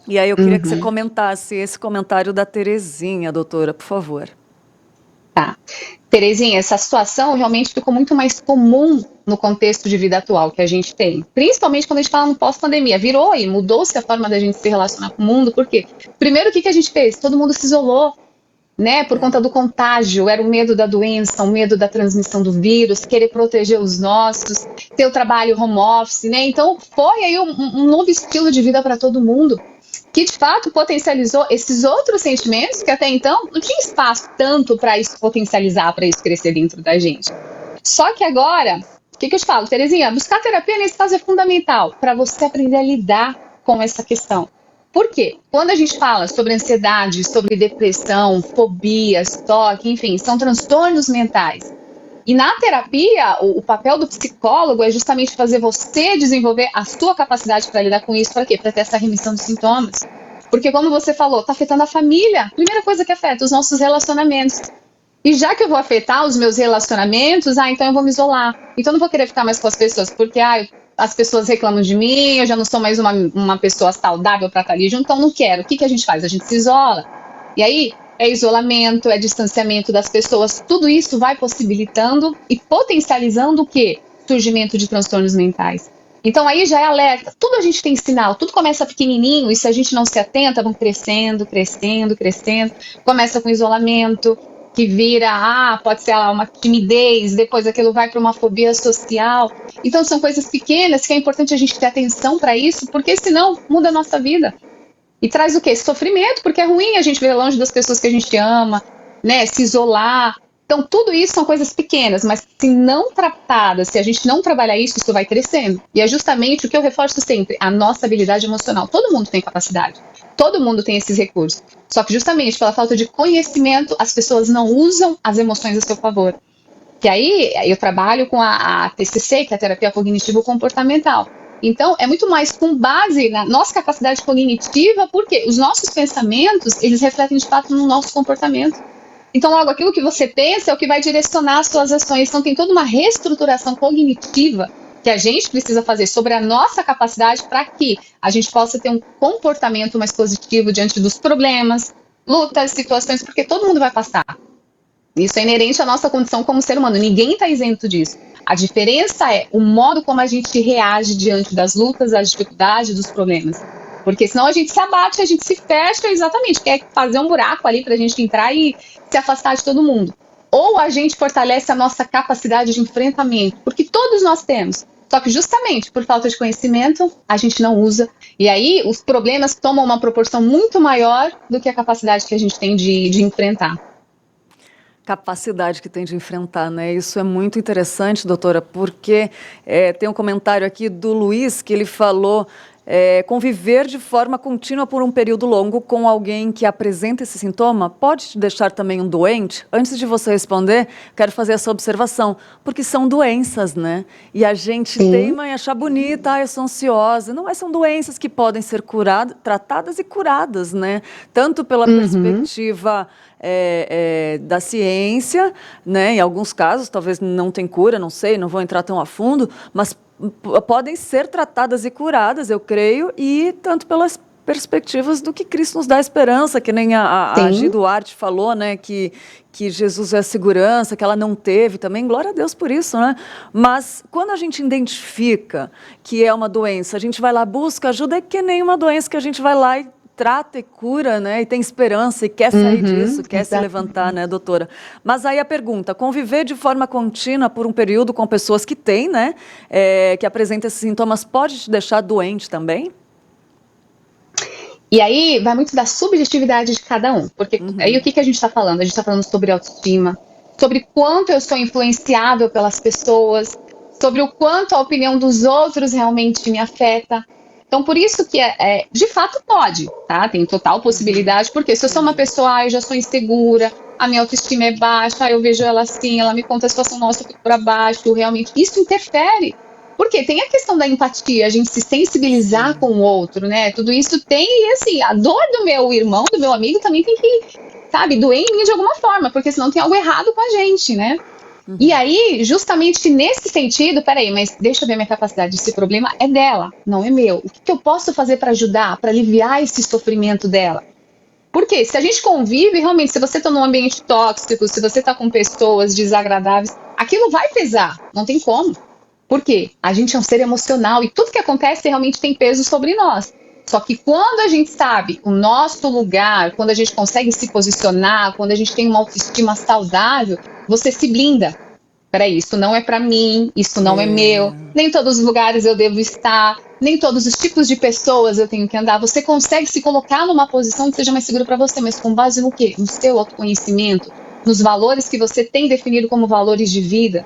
E aí eu queria que você comentasse esse comentário da Terezinha, doutora, por favor. Tá. Terezinha, essa situação realmente ficou muito mais comum no contexto de vida atual que a gente tem. Principalmente quando a gente fala no pós-pandemia. Virou e mudou-se a forma da gente se relacionar com o mundo. Por quê? Primeiro, o que a gente fez? Todo mundo se isolou, né? Por conta do contágio. Era o medo da doença, o medo da transmissão do vírus, querer proteger os nossos, ter o trabalho home office, né? Então, foi aí um novo estilo de vida para todo mundo, que de fato potencializou esses outros sentimentos que até então não tinha espaço tanto para isso potencializar, para isso crescer dentro da gente. Só que agora, o que eu te falo, Terezinha? Buscar terapia nesse caso é fundamental para você aprender a lidar com essa questão. Por quê? Quando a gente fala sobre ansiedade, sobre depressão, fobias, toque, enfim, são transtornos mentais. E na terapia, o papel do psicólogo é justamente fazer você desenvolver a sua capacidade para lidar com isso. Para quê? Para ter essa remissão dos sintomas. Porque, como você falou, está afetando a família. Primeira coisa que afeta, os nossos relacionamentos. E já que eu vou afetar os meus relacionamentos, então eu vou me isolar. Então eu não vou querer ficar mais com as pessoas, porque as pessoas reclamam de mim, eu já não sou mais uma pessoa saudável para estar ali junto, então não quero. O que a gente faz? A gente se isola. E aí, é isolamento, é distanciamento das pessoas, tudo isso vai possibilitando e potencializando o quê? Surgimento de transtornos mentais. Então aí já é alerta, tudo a gente tem sinal, tudo começa pequenininho e se a gente não se atenta, vão crescendo, crescendo, crescendo, começa com isolamento, que vira, pode ser uma timidez, depois aquilo vai para uma fobia social. Então são coisas pequenas que é importante a gente ter atenção para isso, porque senão muda a nossa vida. E traz o quê? Sofrimento, porque é ruim a gente ver longe das pessoas que a gente ama, né? Se isolar. Então, tudo isso são coisas pequenas, mas se não tratadas, se a gente não trabalhar isso, isso vai crescendo. E é justamente o que eu reforço sempre, a nossa habilidade emocional. Todo mundo tem capacidade, todo mundo tem esses recursos. Só que justamente pela falta de conhecimento, as pessoas não usam as emoções a seu favor. Que aí, eu trabalho com a TCC, que é a terapia cognitivo-comportamental. Então, é muito mais com base na nossa capacidade cognitiva, porque os nossos pensamentos, eles refletem de fato no nosso comportamento. Então, logo, aquilo que você pensa é o que vai direcionar as suas ações. Então, tem toda uma reestruturação cognitiva que a gente precisa fazer sobre a nossa capacidade para que a gente possa ter um comportamento mais positivo diante dos problemas, lutas, situações, porque todo mundo vai passar. Isso é inerente à nossa condição como ser humano, ninguém está isento disso. A diferença é o modo como a gente reage diante das lutas, das dificuldades, dos problemas. Porque senão a gente se abate, a gente se fecha, exatamente, quer fazer um buraco ali para a gente entrar e se afastar de todo mundo. Ou a gente fortalece a nossa capacidade de enfrentamento, porque todos nós temos. Só que justamente por falta de conhecimento, a gente não usa. E aí os problemas tomam uma proporção muito maior do que a capacidade que a gente tem de enfrentar. Capacidade que tem de enfrentar, né? Isso é muito interessante, doutora, porque tem um comentário aqui do Luiz que ele falou: conviver de forma contínua por um período longo com alguém que apresenta esse sintoma pode te deixar também um doente? Antes de você responder, quero fazer essa observação, porque são doenças, né? E a gente teima em achar bonita, eu sou ansiosa. Não, são doenças que podem ser tratadas e curadas, né? Tanto pela perspectiva da ciência, né? Em alguns casos, talvez não tem cura, não sei, não vou entrar tão a fundo, mas podem ser tratadas e curadas, eu creio, e tanto pelas perspectivas do que Cristo nos dá esperança, que nem a Gi Duarte falou, né, que Jesus é a segurança, que ela não teve também, glória a Deus por isso, né? Mas quando a gente identifica que é uma doença, a gente vai lá, busca ajuda, é que nem uma doença que a gente vai lá e trata e cura, né? E tem esperança e quer sair disso, quer se levantar, né, doutora? Mas aí a pergunta, conviver de forma contínua por um período com pessoas que têm, né, que apresentam esses sintomas, pode te deixar doente também? E aí vai muito da subjetividade de cada um, porque aí o que a gente está falando? A gente está falando sobre autoestima, sobre quanto eu sou influenciável pelas pessoas, sobre o quanto a opinião dos outros realmente me afeta. Então, por isso que de fato pode, tá? Tem total possibilidade, porque se eu sou uma pessoa, eu já sou insegura, a minha autoestima é baixa, eu vejo ela assim, ela me conta a situação, nossa, eu fico pra baixo, realmente, isso interfere. Porque tem a questão da empatia, a gente se sensibilizar com o outro, né? Tudo isso tem, e assim, a dor do meu irmão, do meu amigo também tem que, sabe, doer em mim de alguma forma, porque senão tem algo errado com a gente, né? E aí, justamente nesse sentido, peraí, mas deixa eu ver minha capacidade, esse problema é dela, não é meu. O que eu posso fazer para ajudar, para aliviar esse sofrimento dela? Porque se a gente convive, realmente, se você está num ambiente tóxico, se você está com pessoas desagradáveis, aquilo vai pesar, não tem como. Por quê? A gente é um ser emocional e tudo que acontece realmente tem peso sobre nós. Só que quando a gente sabe o nosso lugar, quando a gente consegue se posicionar, quando a gente tem uma autoestima saudável, você se blinda. Peraí, isso não é pra mim, isso não é meu, nem todos os lugares eu devo estar, nem todos os tipos de pessoas eu tenho que andar. Você consegue se colocar numa posição que seja mais segura pra você, mas com base no quê? No seu autoconhecimento, nos valores que você tem definido como valores de vida.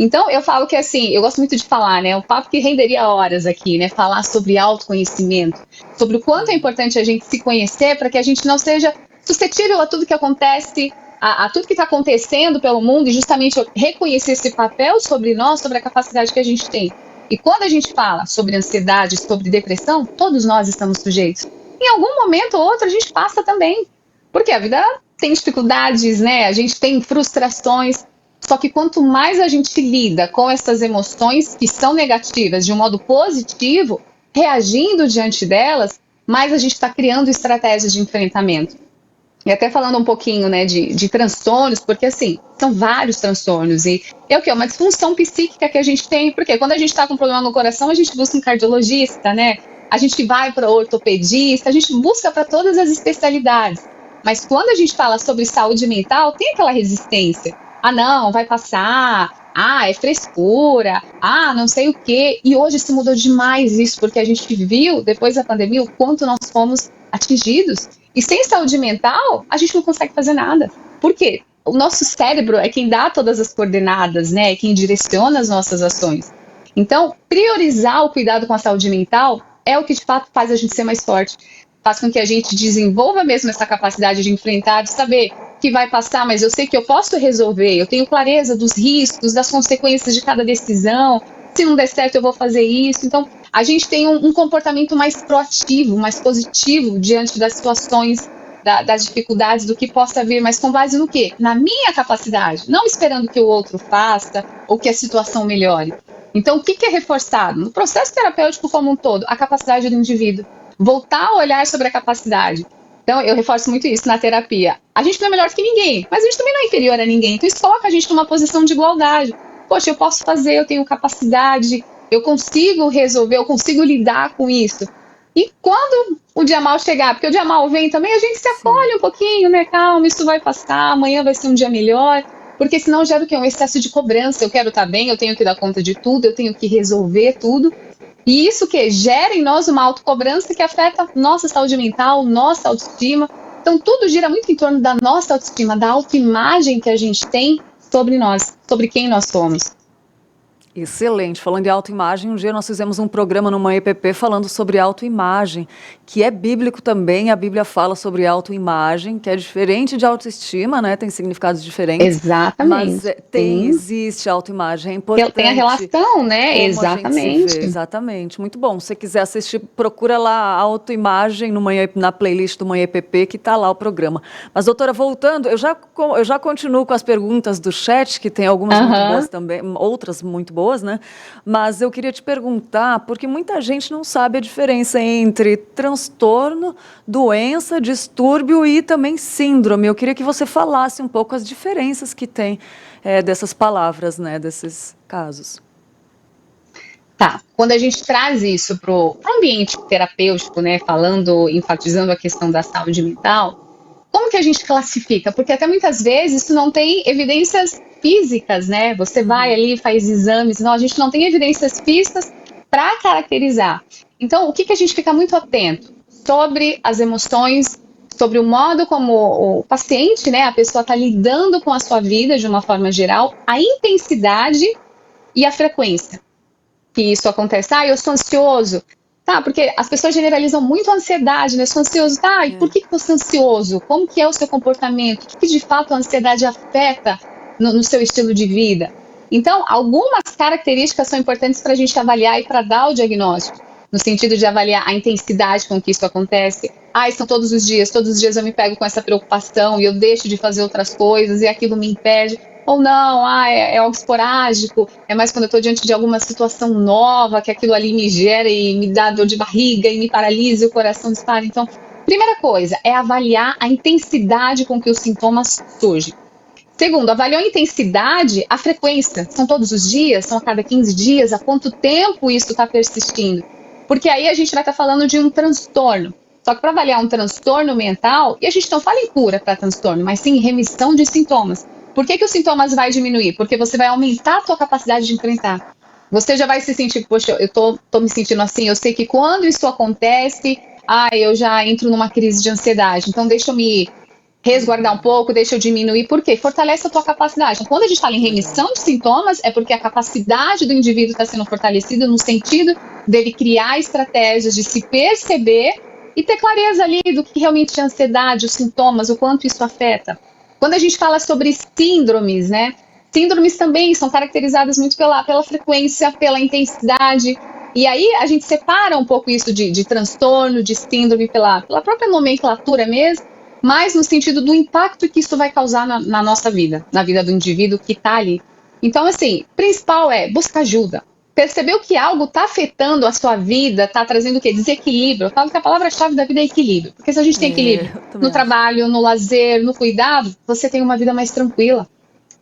Então, eu falo que assim, eu gosto muito de falar, né? Um papo que renderia horas aqui, né? Falar sobre autoconhecimento, sobre o quanto é importante a gente se conhecer para que a gente não seja suscetível a tudo que acontece, a tudo que está acontecendo pelo mundo, e justamente reconhecer esse papel sobre nós, sobre a capacidade que a gente tem. E quando a gente fala sobre ansiedade, sobre depressão, todos nós estamos sujeitos. Em algum momento ou outro a gente passa também, porque a vida tem dificuldades, né? A gente tem frustrações. Só que quanto mais a gente lida com essas emoções que são negativas de um modo positivo, reagindo diante delas, mais a gente está criando estratégias de enfrentamento. E até falando um pouquinho, né, de transtornos, porque assim, são vários transtornos. E é o quê? Uma disfunção psíquica que a gente tem, porque quando a gente está com problema no coração, a gente busca um cardiologista, né? A gente vai para o ortopedista, a gente busca para todas as especialidades. Mas quando a gente fala sobre saúde mental, tem aquela resistência. Ah, não, vai passar. Ah, é frescura. Ah, não sei o quê. E hoje se mudou demais isso, porque a gente viu, depois da pandemia, o quanto nós fomos atingidos. E sem saúde mental, a gente não consegue fazer nada. Por quê? O nosso cérebro é quem dá todas as coordenadas, né? É quem direciona as nossas ações. Então, priorizar o cuidado com a saúde mental é o que, de fato, faz a gente ser mais forte. Faz com que a gente desenvolva mesmo essa capacidade de enfrentar, de saber que vai passar, mas eu sei que eu posso resolver, eu tenho clareza dos riscos, das consequências de cada decisão, se não der certo eu vou fazer isso. Então, a gente tem um comportamento mais proativo, mais positivo diante das situações, das dificuldades, do que possa vir, mas com base no quê? Na minha capacidade, não esperando que o outro faça ou que a situação melhore. Então, o que é reforçado? No processo terapêutico como um todo, a capacidade do indivíduo. Voltar a olhar sobre a capacidade. Então, eu reforço muito isso na terapia. A gente não é melhor que ninguém, mas a gente também não é inferior a ninguém. Então, isso coloca a gente numa posição de igualdade. Poxa, eu posso fazer, eu tenho capacidade, eu consigo resolver, eu consigo lidar com isso. E quando o dia mal chegar, porque o dia mal vem também, a gente se acolhe um pouquinho, né? Calma, isso vai passar, amanhã vai ser um dia melhor. Porque senão gera o quê? Um excesso de cobrança. Eu quero estar bem, eu tenho que dar conta de tudo, eu tenho que resolver tudo. E isso que gera em nós uma autocobrança que afeta nossa saúde mental, nossa autoestima. Então tudo gira muito em torno da nossa autoestima, da autoimagem que a gente tem sobre nós, sobre quem nós somos. Excelente. Falando de autoimagem, um dia nós fizemos um programa no Manhã EPP falando sobre autoimagem, que é bíblico também. A Bíblia fala sobre autoimagem, que é diferente de autoestima, né? Tem significados diferentes. Exatamente. Mas existe autoimagem, é importante. Tem a relação, né? Exatamente. Exatamente. Muito bom. Se você quiser assistir, procura lá a autoimagem na playlist do Manhã EPP, que está lá o programa. Mas, doutora, voltando, eu já continuo com as perguntas do chat, que tem algumas muito boas também, outras muito boas, né? Mas eu queria te perguntar, porque muita gente não sabe a diferença entre transtorno, doença, distúrbio e também síndrome. Eu queria que você falasse um pouco as diferenças que tem dessas palavras, né? Desses casos. Tá, quando a gente traz isso para o ambiente terapêutico, né, enfatizando a questão da saúde mental, como que a gente classifica? Porque até muitas vezes isso não tem evidências físicas, né? Você vai ali, faz exames, não, a gente não tem evidências físicas para caracterizar. Então, o que a gente fica muito atento? Sobre as emoções, sobre o modo como o paciente, né, a pessoa está lidando com a sua vida de uma forma geral, a intensidade e a frequência que isso acontece. Eu sou ansioso. Tá, porque as pessoas generalizam muito a ansiedade, né? Eu sou ansioso. Tá, e por que você é ansioso? Como que é o seu comportamento? O que de fato a ansiedade afeta no seu estilo de vida? Então, algumas características são importantes para a gente avaliar e para dar o diagnóstico, no sentido de avaliar a intensidade com que isso acontece. São todos os dias eu me pego com essa preocupação e eu deixo de fazer outras coisas e aquilo me impede. Ou não, é algo esporádico, é mais quando eu estou diante de alguma situação nova, que aquilo ali me gera e me dá dor de barriga e me paralisa e o coração dispara. Então, primeira coisa é avaliar a intensidade com que os sintomas surgem. Segundo, avaliar a intensidade, a frequência. São todos os dias? São a cada 15 dias? Há quanto tempo isso está persistindo? Porque aí a gente vai estar falando de um transtorno. Só que para avaliar um transtorno mental, e a gente não fala em cura para transtorno, mas sim em remissão de sintomas. Por que os sintomas vai diminuir? Porque você vai aumentar a sua capacidade de enfrentar. Você já vai se sentir, poxa, eu tô me sentindo assim, eu sei que quando isso acontece, eu já entro numa crise de ansiedade. Então deixa eu me resguardar um pouco, deixa eu diminuir. Por quê? Fortalece a tua capacidade. Então, quando a gente fala em remissão de sintomas, é porque a capacidade do indivíduo está sendo fortalecida no sentido dele criar estratégias de se perceber e ter clareza ali do que realmente é a ansiedade, os sintomas, o quanto isso afeta. Quando a gente fala sobre síndromes, né? Síndromes também são caracterizadas muito pela frequência, pela intensidade. E aí a gente separa um pouco isso de transtorno, de síndrome pela própria nomenclatura mesmo, mas no sentido do impacto que isso vai causar na nossa vida, na vida do indivíduo que está ali. Então, assim, principal é buscar ajuda. Percebeu que algo está afetando a sua vida, está trazendo o quê? Desequilíbrio. Eu falo que a palavra-chave da vida é equilíbrio. Porque se a gente tem equilíbrio no trabalho, no lazer, no cuidado, você tem uma vida mais tranquila.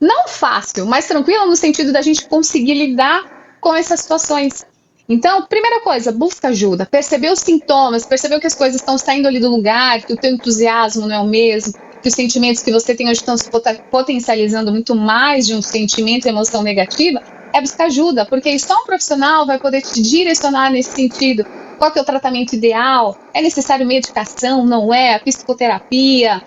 Não fácil, mas tranquila no sentido da gente conseguir lidar com essas situações. Então, primeira coisa, busca ajuda. Percebeu os sintomas, percebeu que as coisas estão saindo ali do lugar, que o teu entusiasmo não é o mesmo, que os sentimentos que você tem hoje estão se potencializando muito mais de um sentimento e emoção negativa, é buscar ajuda, porque só um profissional vai poder te direcionar nesse sentido. Qual que é o tratamento ideal? É necessário medicação? Não é? A psicoterapia?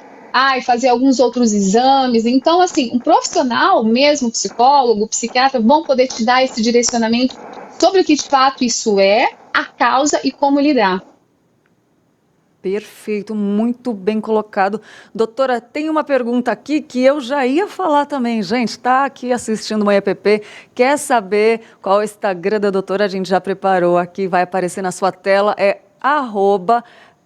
Fazer alguns outros exames. Então, assim, um profissional, mesmo psicólogo, psiquiatra, vão poder te dar esse direcionamento sobre o que de fato isso é, a causa e como lidar. Perfeito, muito bem colocado. Doutora, tem uma pergunta aqui que eu já ia falar também. Gente, está aqui assistindo o Manhã PP, quer saber qual é o Instagram da doutora? A gente já preparou aqui, vai aparecer na sua tela, é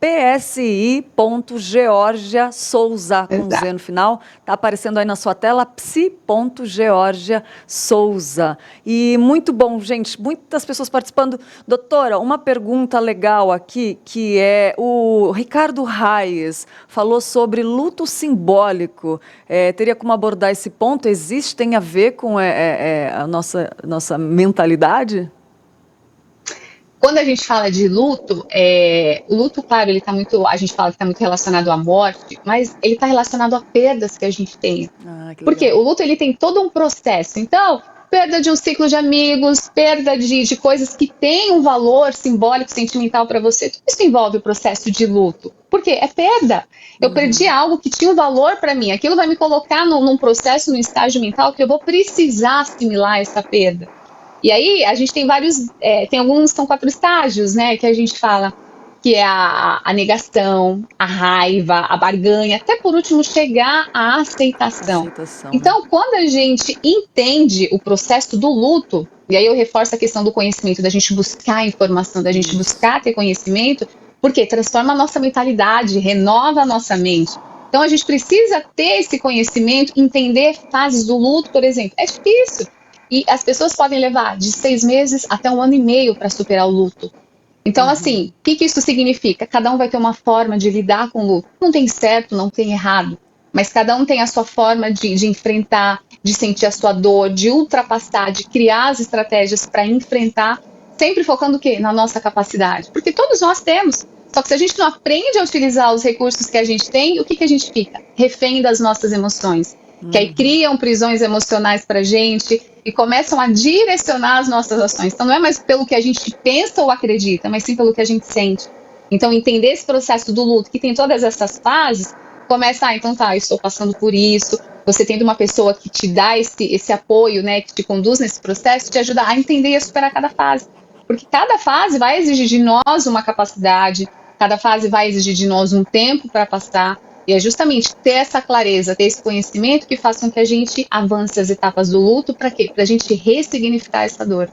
@psi.georgia Souza, com Z no final. Está aparecendo aí na sua tela, psi.georgia Souza. E muito bom, gente, muitas pessoas participando. Doutora, uma pergunta legal aqui, que é o Ricardo Reis falou sobre luto simbólico. Teria como abordar esse ponto? Existe, tem a ver com a nossa mentalidade? Quando a gente fala de luto, o luto, claro, a gente fala que está muito relacionado à morte, mas ele está relacionado a perdas que a gente tem. Porque o luto, ele tem todo um processo. Então, perda de um ciclo de amigos, perda de coisas que têm um valor simbólico, sentimental para você, tudo isso envolve o processo de luto. Por quê? É perda. Eu perdi algo que tinha um valor para mim. Aquilo vai me colocar num processo, num estágio mental que eu vou precisar assimilar essa perda. E aí, a gente tem tem alguns, são 4 estágios, né, que a gente fala, que é a negação, a raiva, a barganha, até por último chegar à aceitação. Então, quando a gente entende o processo do luto, e aí eu reforço a questão do conhecimento, da gente buscar informação, da gente buscar ter conhecimento, porque transforma a nossa mentalidade, renova a nossa mente. Então, a gente precisa ter esse conhecimento, entender fases do luto, por exemplo. É difícil. E as pessoas podem levar de 6 meses até 1 ano e meio para superar o luto. Então, assim, o que isso significa? Cada um vai ter uma forma de lidar com o luto. Não tem certo, não tem errado. Mas cada um tem a sua forma de enfrentar, de sentir a sua dor, de ultrapassar, de criar as estratégias para enfrentar, sempre focando o quê? Na nossa capacidade. Porque todos nós temos. Só que se a gente não aprende a utilizar os recursos que a gente tem, o que a gente fica? Refém das nossas emoções. Que aí criam prisões emocionais pra gente e começam a direcionar as nossas ações. Então não é mais pelo que a gente pensa ou acredita, mas sim pelo que a gente sente. Então entender esse processo do luto, que tem todas essas fases, começa, então tá, eu estou passando por isso. Você tendo uma pessoa que te dá esse apoio, né, que te conduz nesse processo, te ajuda a entender e a superar cada fase. Porque cada fase vai exigir de nós uma capacidade, cada fase vai exigir de nós um tempo para passar. E é justamente ter essa clareza, ter esse conhecimento que faz com que a gente avance as etapas do luto. Para quê? Para a gente ressignificar essa dor.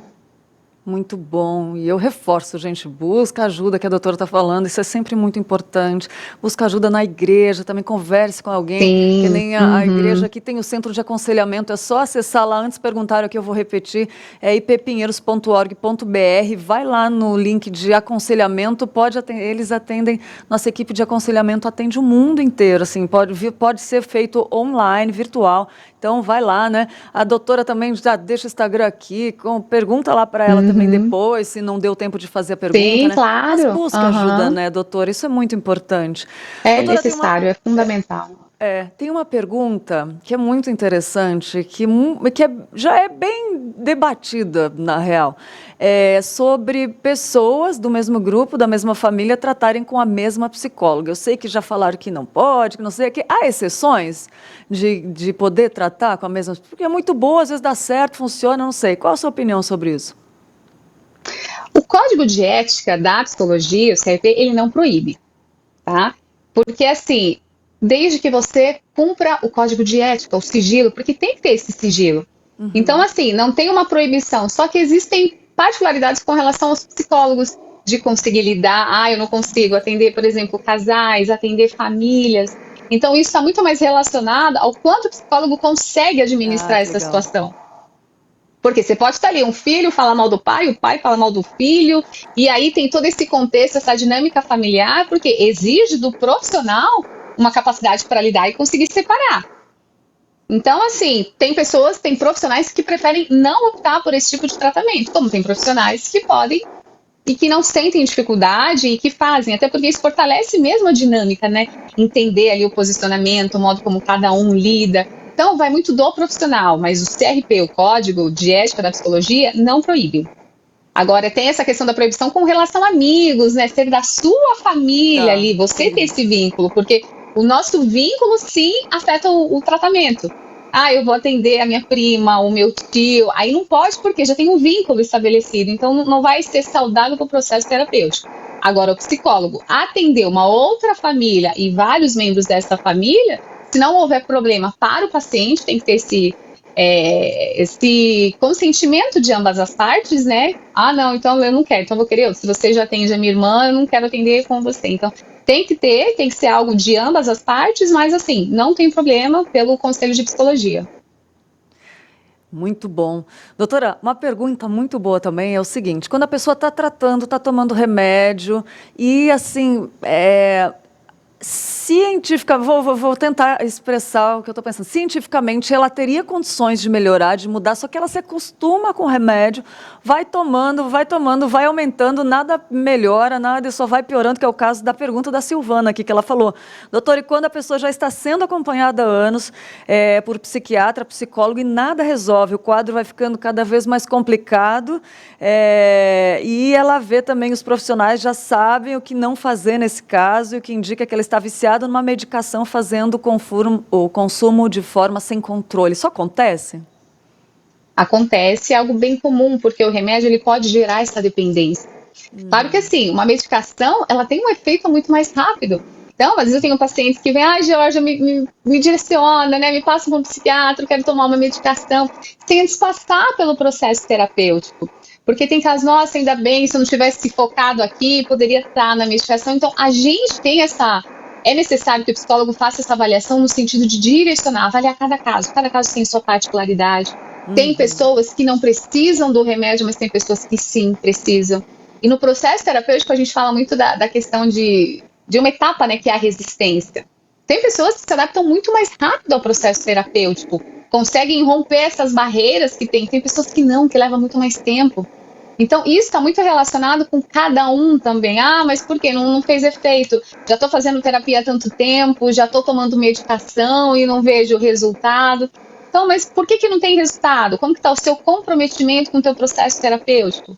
Muito bom. E eu reforço, gente, busca ajuda, que a doutora está falando, isso é sempre muito importante. Busca ajuda na igreja, também converse com alguém. Sim. Que nem a igreja aqui tem o centro de aconselhamento, é só acessar lá, antes perguntaram aqui, eu vou repetir, é ipepinheiros.org.br, vai lá no link de aconselhamento, eles atendem, nossa equipe de aconselhamento atende o mundo inteiro, assim, pode ser feito online, virtual. Então, vai lá, né? A doutora também já deixa o Instagram aqui, pergunta lá para ela também depois, se não deu tempo de fazer a pergunta, Sim, né? claro. Mas busca ajuda, né, doutora? Isso é muito importante. É Doutora, necessário, é fundamental. tem uma pergunta que é muito interessante, que já é bem debatida, na real, sobre pessoas do mesmo grupo, da mesma família, tratarem com a mesma psicóloga. Eu sei que já falaram que não pode, que não sei o que. Há exceções de poder tratar com a mesma... Porque é muito boa, às vezes dá certo, funciona, não sei. Qual a sua opinião sobre isso? O Código de Ética da Psicologia, o CRP, ele não proíbe, tá? Porque, assim, desde que você cumpra o Código de Ética, o sigilo, porque tem que ter esse sigilo. Então, assim, não tem uma proibição, só que existem particularidades com relação aos psicólogos, de conseguir lidar, eu não consigo atender, por exemplo, casais, atender famílias. Então, isso está muito mais relacionado ao quanto o psicólogo consegue administrar essa situação. Porque você pode estar ali, um filho fala mal do pai, o pai fala mal do filho, e aí tem todo esse contexto, essa dinâmica familiar, porque exige do profissional uma capacidade para lidar e conseguir separar. Então, assim, tem profissionais que preferem não optar por esse tipo de tratamento, como tem profissionais que podem e que não sentem dificuldade e que fazem, até porque isso fortalece mesmo a dinâmica, né? Entender ali o posicionamento, o modo como cada um lida. Então, vai muito do profissional, mas o CRP, o Código de Ética da Psicologia, não proíbe. Agora, tem essa questão da proibição com relação a amigos, né? Ser da sua família ali, você tem esse vínculo, porque o nosso vínculo, sim, afeta o tratamento. Eu vou atender a minha prima, o meu tio. Aí não pode, porque já tem um vínculo estabelecido. Então, não vai ser saudável para o processo terapêutico. Agora, o psicólogo atender uma outra família e vários membros dessa família, se não houver problema para o paciente, tem que ter esse consentimento de ambas as partes, né? Não, então eu não quero, então eu vou querer. Se você já atende a minha irmã, eu não quero atender com você. Então, tem que ser algo de ambas as partes, mas assim, não tem problema pelo Conselho de Psicologia. Muito bom. Doutora, uma pergunta muito boa também é o seguinte, quando a pessoa está tratando, está tomando remédio e assim, vou tentar expressar o que eu estou pensando. Cientificamente, ela teria condições de melhorar, de mudar, só que ela se acostuma com o remédio, vai tomando, vai aumentando, nada melhora, nada, só vai piorando, que é o caso da pergunta da Silvana aqui, que ela falou. Doutor, e quando a pessoa já está sendo acompanhada há anos por psiquiatra, psicólogo, e nada resolve, o quadro vai ficando cada vez mais complicado, e ela vê também, os profissionais já sabem o que não fazer nesse caso, e o que indica que ela está viciada numa medicação, fazendo o consumo de forma sem controle. Isso acontece? Acontece, é algo bem comum, porque o remédio ele pode gerar essa dependência. Claro que assim, uma medicação, ela tem um efeito muito mais rápido. Então, às vezes eu tenho pacientes que vêm, Georgia, me direciona, né? Me passa para um psiquiatra, eu quero tomar uma medicação, sem antes passar pelo processo terapêutico. Porque tem casos, nossa, ainda bem, se eu não tivesse focado aqui, poderia estar na medicação. Então, a gente tem é necessário que o psicólogo faça essa avaliação no sentido de direcionar, avaliar cada caso tem sua particularidade. Tem pessoas que não precisam do remédio, mas tem pessoas que sim precisam. E no processo terapêutico a gente fala muito da questão de uma etapa, né, que é a resistência. Tem pessoas que se adaptam muito mais rápido ao processo terapêutico, conseguem romper essas barreiras que tem pessoas que não, que levam muito mais tempo. Então, isso está muito relacionado com cada um também. Ah, mas por quê? Não fez efeito. Já estou fazendo terapia há tanto tempo, já estou tomando medicação e não vejo resultado. Então, mas por que não tem resultado? Como que está o seu comprometimento com o teu processo terapêutico?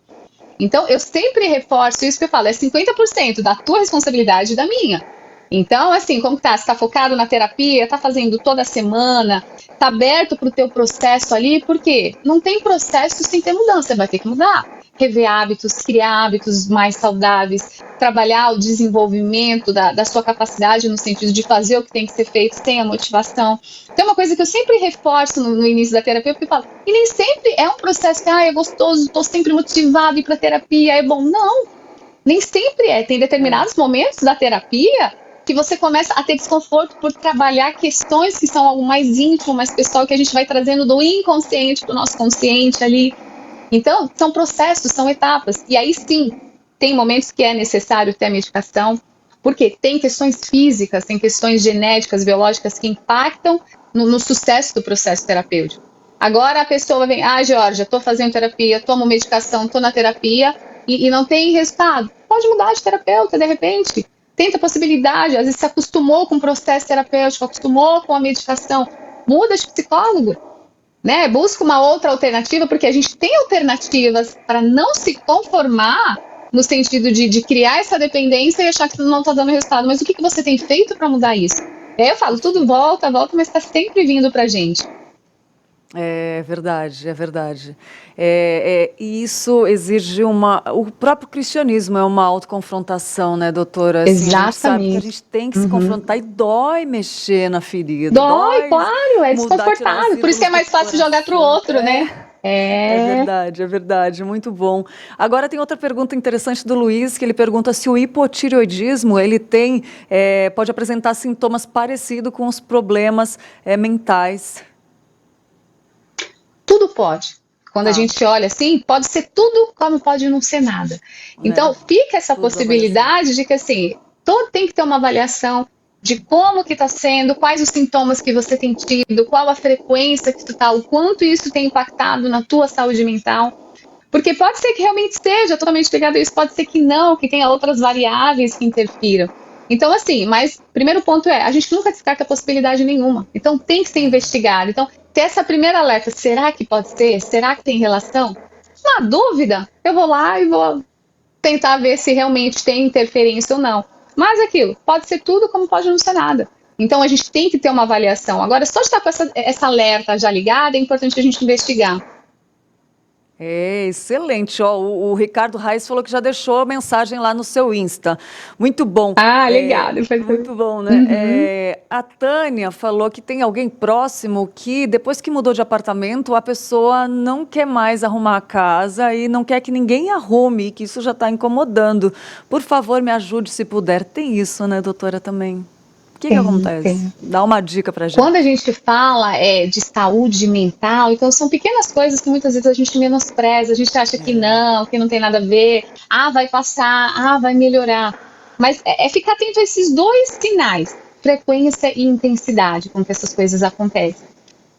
Então, eu sempre reforço isso que eu falo, é 50% da tua responsabilidade e da minha. Então, assim, como que tá? Você está focado na terapia, está fazendo toda semana, está aberto para o teu processo ali, por quê? Não tem processo sem ter mudança, você vai ter que mudar. Rever hábitos, criar hábitos mais saudáveis, trabalhar o desenvolvimento da sua capacidade no sentido de fazer o que tem que ser feito sem a motivação. Então, uma coisa que eu sempre reforço no início da terapia, porque eu falo, e nem sempre é um processo que é gostoso, estou sempre motivado a ir para terapia, é bom. Não, nem sempre é. Tem determinados momentos da terapia que você começa a ter desconforto por trabalhar questões que são algo mais íntimo, mais pessoal, que a gente vai trazendo do inconsciente para o nosso consciente ali. Então, são processos, são etapas. E aí sim, tem momentos que é necessário ter a medicação, porque tem questões físicas, tem questões genéticas, biológicas que impactam no sucesso do processo terapêutico. Agora a pessoa vem, Georgia, estou fazendo terapia, tomo medicação, estou na terapia e não tem resultado. Pode mudar de terapeuta, de repente. Tenta a possibilidade, às vezes se acostumou com o processo terapêutico, acostumou com a medicação, muda de psicólogo. Né? Busca uma outra alternativa, porque a gente tem alternativas para não se conformar no sentido de criar essa dependência e achar que não está dando resultado. Mas o que você tem feito para mudar isso? Eu falo, tudo volta, mas está sempre vindo para a gente. É verdade, é verdade. E isso exige o próprio cristianismo é uma autoconfrontação, né, doutora? Assim, exatamente. A gente sabe que a gente tem que se confrontar e dói mexer na ferida. Dói, claro, é desconfortável. Por isso que é mais fácil jogar para o outro, né? É verdade, muito bom. Agora tem outra pergunta interessante do Luiz, que ele pergunta se o hipotireoidismo ele pode apresentar sintomas parecidos com os problemas mentais. Tudo pode. Quando a gente olha assim, pode ser tudo, como pode não ser nada. Então, fica essa possibilidade de que, assim, tem que ter uma avaliação de como que está sendo, quais os sintomas que você tem tido, qual a frequência que tu está, o quanto isso tem impactado na tua saúde mental. Porque pode ser que realmente esteja totalmente ligado a isso, pode ser que não, que tenha outras variáveis que interfiram. Então, assim, mas primeiro ponto a gente nunca descarta possibilidade nenhuma. Então, tem que ser investigado. Então, ter essa primeira alerta, será que pode ser? Será que tem relação? Na dúvida, eu vou lá e vou tentar ver se realmente tem interferência ou não. Mas aquilo, pode ser tudo como pode não ser nada. Então, a gente tem que ter uma avaliação. Agora, só de estar com essa alerta já ligada, é importante a gente investigar. Excelente. O Ricardo Reis falou que já deixou mensagem lá no seu Insta. Muito bom. Legal. Muito bom, né? A Tânia falou que tem alguém próximo que, depois que mudou de apartamento, a pessoa não quer mais arrumar a casa e não quer que ninguém arrume, que isso já está incomodando. Por favor, me ajude se puder. Tem isso, né, doutora, também? O que acontece? Dá uma dica pra gente. Quando a gente fala de saúde mental, então são pequenas coisas que muitas vezes a gente menospreza, a gente acha que não tem nada a ver, vai passar, vai melhorar. Mas é ficar atento a esses dois sinais, frequência e intensidade com que essas coisas acontecem.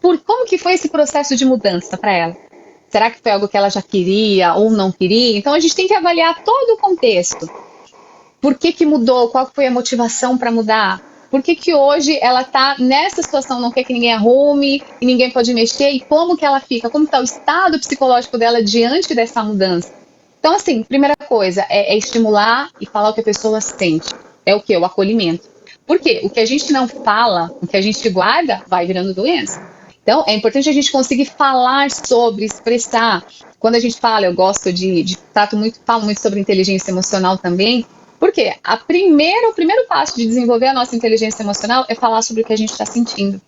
Como que foi esse processo de mudança para ela? Será que foi algo que ela já queria ou não queria? Então a gente tem que avaliar todo o contexto. Por que mudou? Qual foi a motivação para mudar? Por que hoje ela está nessa situação, não quer que ninguém arrume, e ninguém pode mexer, e como que ela fica? Como está o estado psicológico dela diante dessa mudança? Então, assim, primeira coisa é estimular e falar o que a pessoa sente. É o quê? O acolhimento. Por quê? O que a gente não fala, o que a gente guarda, vai virando doença. Então, é importante a gente conseguir falar sobre, expressar. Quando a gente fala, eu gosto falo muito sobre inteligência emocional também. Porque o primeiro passo de desenvolver a nossa inteligência emocional é falar sobre o que a gente está sentindo.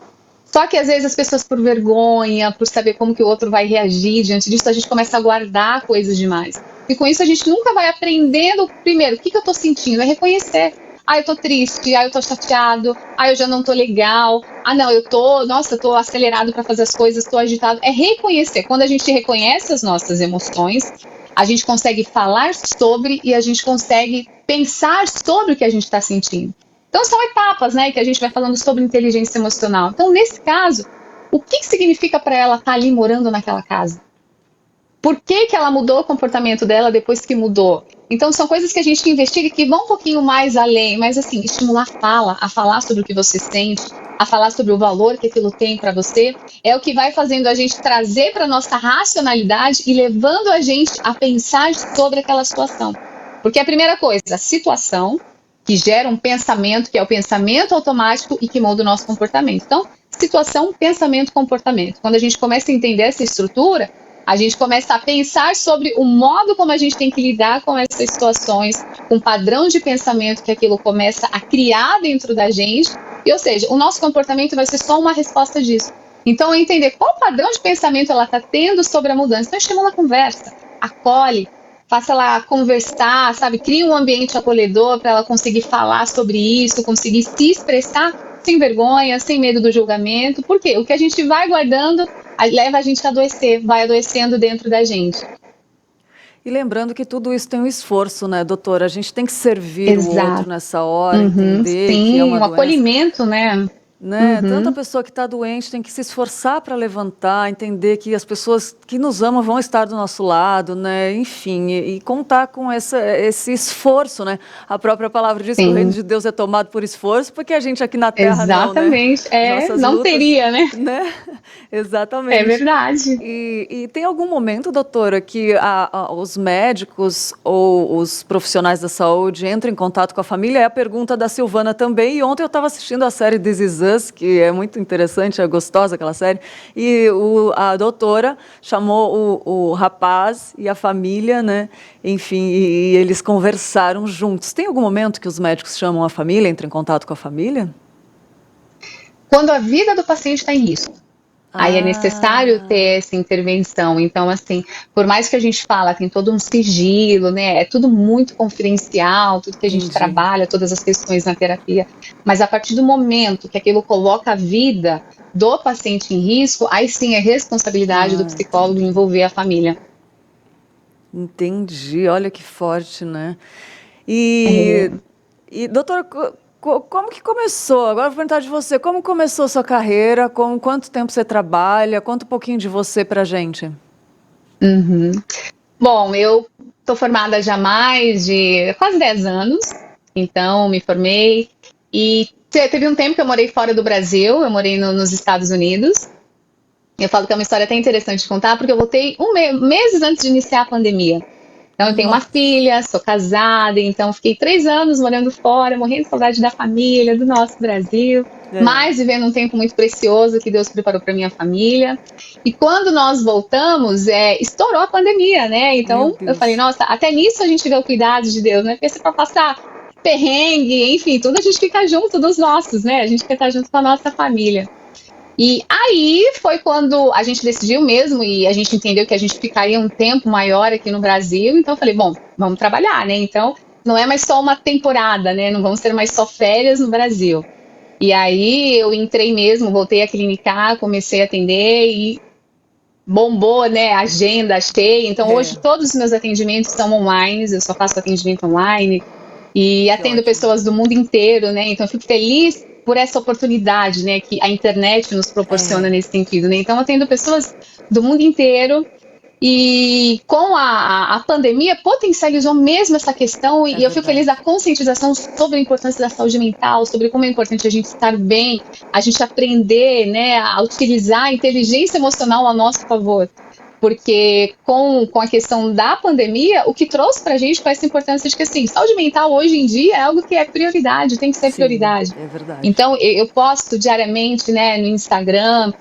Só que às vezes as pessoas, por vergonha, por saber como que o outro vai reagir diante disso, a gente começa a guardar coisas demais. E com isso a gente nunca vai aprendendo, primeiro, o que eu estou sentindo? É reconhecer. Eu tô triste, eu tô chateado, eu já não tô legal, não, eu tô acelerado para fazer as coisas, tô agitado. É reconhecer. Quando a gente reconhece as nossas emoções, a gente consegue falar sobre e a gente consegue pensar sobre o que a gente está sentindo. Então são etapas, né, que a gente vai falando sobre inteligência emocional. Então, nesse caso, o que significa para ela estar ali morando naquela casa? por que ela mudou o comportamento dela depois que mudou. Então, são coisas que a gente investiga que vão um pouquinho mais além, mas assim, estimular a falar sobre o que você sente, a falar sobre o valor que aquilo tem para você, é o que vai fazendo a gente trazer para nossa racionalidade e levando a gente a pensar sobre aquela situação. Porque a primeira coisa, a situação, que gera um pensamento, que é o pensamento automático e que molda o nosso comportamento. Então, situação, pensamento, comportamento. Quando a gente começa a entender essa estrutura, a gente começa a pensar sobre o modo como a gente tem que lidar com essas situações, com o padrão de pensamento que aquilo começa a criar dentro da gente, e, ou seja, o nosso comportamento vai ser só uma resposta disso. Então, entender qual padrão de pensamento ela está tendo sobre a mudança. Então, estimula a conversa, acolhe, faça ela conversar, sabe? Cria um ambiente acolhedor para ela conseguir falar sobre isso, conseguir se expressar sem vergonha, sem medo do julgamento. Por quê? O que a gente vai guardando leva a gente a adoecer, vai adoecendo dentro da gente. E lembrando que tudo isso tem um esforço, né, doutora? A gente tem que servir Exato. o outro nessa hora, entender sim, que é uma um doença. Acolhimento, né? Tanta pessoa que está doente tem que se esforçar para levantar, entender que as pessoas que nos amam vão estar do nosso lado, né? Enfim, e contar com esse esforço, né? A própria palavra diz que o reino de Deus é tomado por esforço, porque a gente aqui na Terra Exatamente. não, né? Exatamente, não lutas, teria, né? Exatamente. É verdade. E tem algum momento, doutora, que os médicos ou os profissionais da saúde entram em contato com a família? É a pergunta da Silvana também, e ontem eu estava assistindo a série This Is Us, que é muito interessante, é gostosa aquela série, e a doutora chamou o rapaz e a família, né? Enfim, e eles conversaram juntos. Tem algum momento que os médicos chamam a família, entram em contato com a família? Quando a vida do paciente está em risco. Aí é necessário ter essa intervenção. Então, assim, por mais que a gente fala, tem todo um sigilo, né? É tudo muito confidencial, tudo que a gente trabalha, todas as questões na terapia. Mas a partir do momento que aquilo coloca a vida do paciente em risco, aí sim é responsabilidade do psicólogo envolver a família. Entendi, olha que forte, né? E doutora, como que começou? Agora eu vou perguntar de você. Como começou a sua carreira? Quanto tempo você trabalha? Conta um pouquinho de você pra gente. Bom, eu estou formada já há mais de quase 10 anos. Então, me formei. E teve um tempo que eu morei fora do Brasil. Eu morei nos Estados Unidos. Eu falo que é uma história até interessante de contar, porque eu voltei meses antes de iniciar a pandemia. Então, eu tenho uma filha, sou casada, então fiquei 3 anos morando fora, morrendo de saudade da família, do nosso Brasil, mas vivendo um tempo muito precioso que Deus preparou para minha família. E quando nós voltamos, estourou a pandemia, né? Então, eu falei, nossa, até nisso a gente vê o cuidado de Deus, né? Porque se para passar perrengue, enfim, tudo a gente fica junto dos nossos, né? A gente quer estar junto com a nossa família. E aí foi quando a gente decidiu mesmo e a gente entendeu que a gente ficaria um tempo maior aqui no Brasil. Então eu falei, bom, vamos trabalhar, né? Então não é mais só uma temporada, né? Não vão ser mais só férias no Brasil. E aí eu entrei mesmo, voltei a clinicar, comecei a atender e bombou, né? A agenda cheia. Então hoje todos os meus atendimentos são online, eu só faço atendimento online e atendo pessoas do mundo inteiro, né? Então eu fico feliz por essa oportunidade, né, que a internet nos proporciona nesse sentido, né? Então, eu atendo pessoas do mundo inteiro e com a pandemia potencializou mesmo essa questão e eu fico feliz da conscientização sobre a importância da saúde mental, sobre como é importante a gente estar bem, a gente aprender, né, a utilizar a inteligência emocional a nosso favor. Porque com a questão da pandemia, o que trouxe pra gente foi essa importância de que, assim, saúde mental hoje em dia é algo que é prioridade, tem que ser prioridade. É verdade. Então, eu posto diariamente, né, no Instagram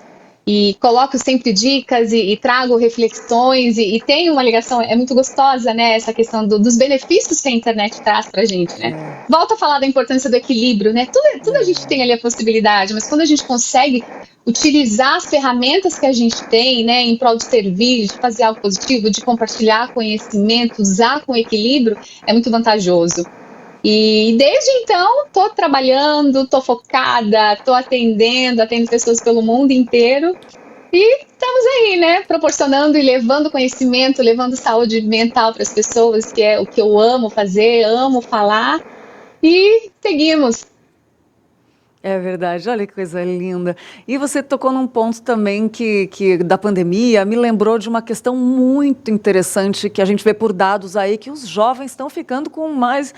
e coloco sempre dicas e trago reflexões e tem uma ligação, é muito gostosa, né, essa questão dos benefícios que a internet traz pra gente, né. Volto a falar da importância do equilíbrio, né, tudo a gente tem ali a possibilidade, mas quando a gente consegue utilizar as ferramentas que a gente tem, né, em prol de servir, de fazer algo positivo, de compartilhar conhecimento, usar com equilíbrio, é muito vantajoso. E desde então, estou trabalhando, estou focada, estou atendo pessoas pelo mundo inteiro e estamos aí, né, proporcionando e levando conhecimento, levando saúde mental para as pessoas, que é o que eu amo fazer, amo falar e seguimos. É verdade, olha que coisa linda. E você tocou num ponto também que da pandemia me lembrou de uma questão muito interessante que a gente vê por dados aí, que os jovens estão ficando com mais...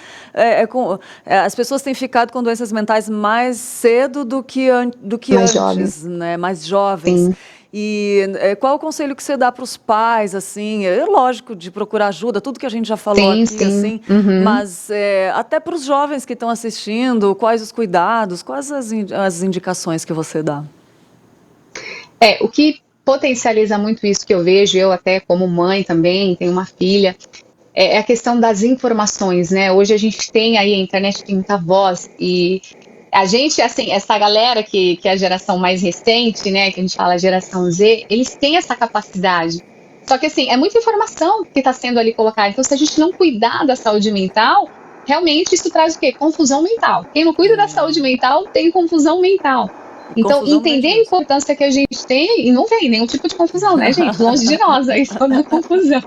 as pessoas têm ficado com doenças mentais mais cedo do que Mais antes, jovens. né? Mais jovens. Sim. E qual o conselho que você dá para os pais, assim? É lógico, de procurar ajuda, tudo que a gente já falou Sim, aqui, sim. assim, Uhum. mas até para os jovens que estão assistindo, quais os cuidados, quais as indicações que você dá? O que potencializa muito isso que eu vejo, eu até como mãe também, tenho uma filha, é a questão das informações, né? Hoje a gente tem aí, a internet tem muita voz e a gente, assim, essa galera que é a geração mais recente, né, que a gente fala a geração Z, eles têm essa capacidade. Só que, assim, é muita informação que está sendo ali colocada. Então, se a gente não cuidar da saúde mental, realmente isso traz o quê? Confusão mental. Quem não cuida da saúde mental tem confusão mental. Então, Confusão entender a mesmo. importância que a gente tem, e não vem nenhum tipo de confusão, né, gente? Longe de nós, aí só da confusão.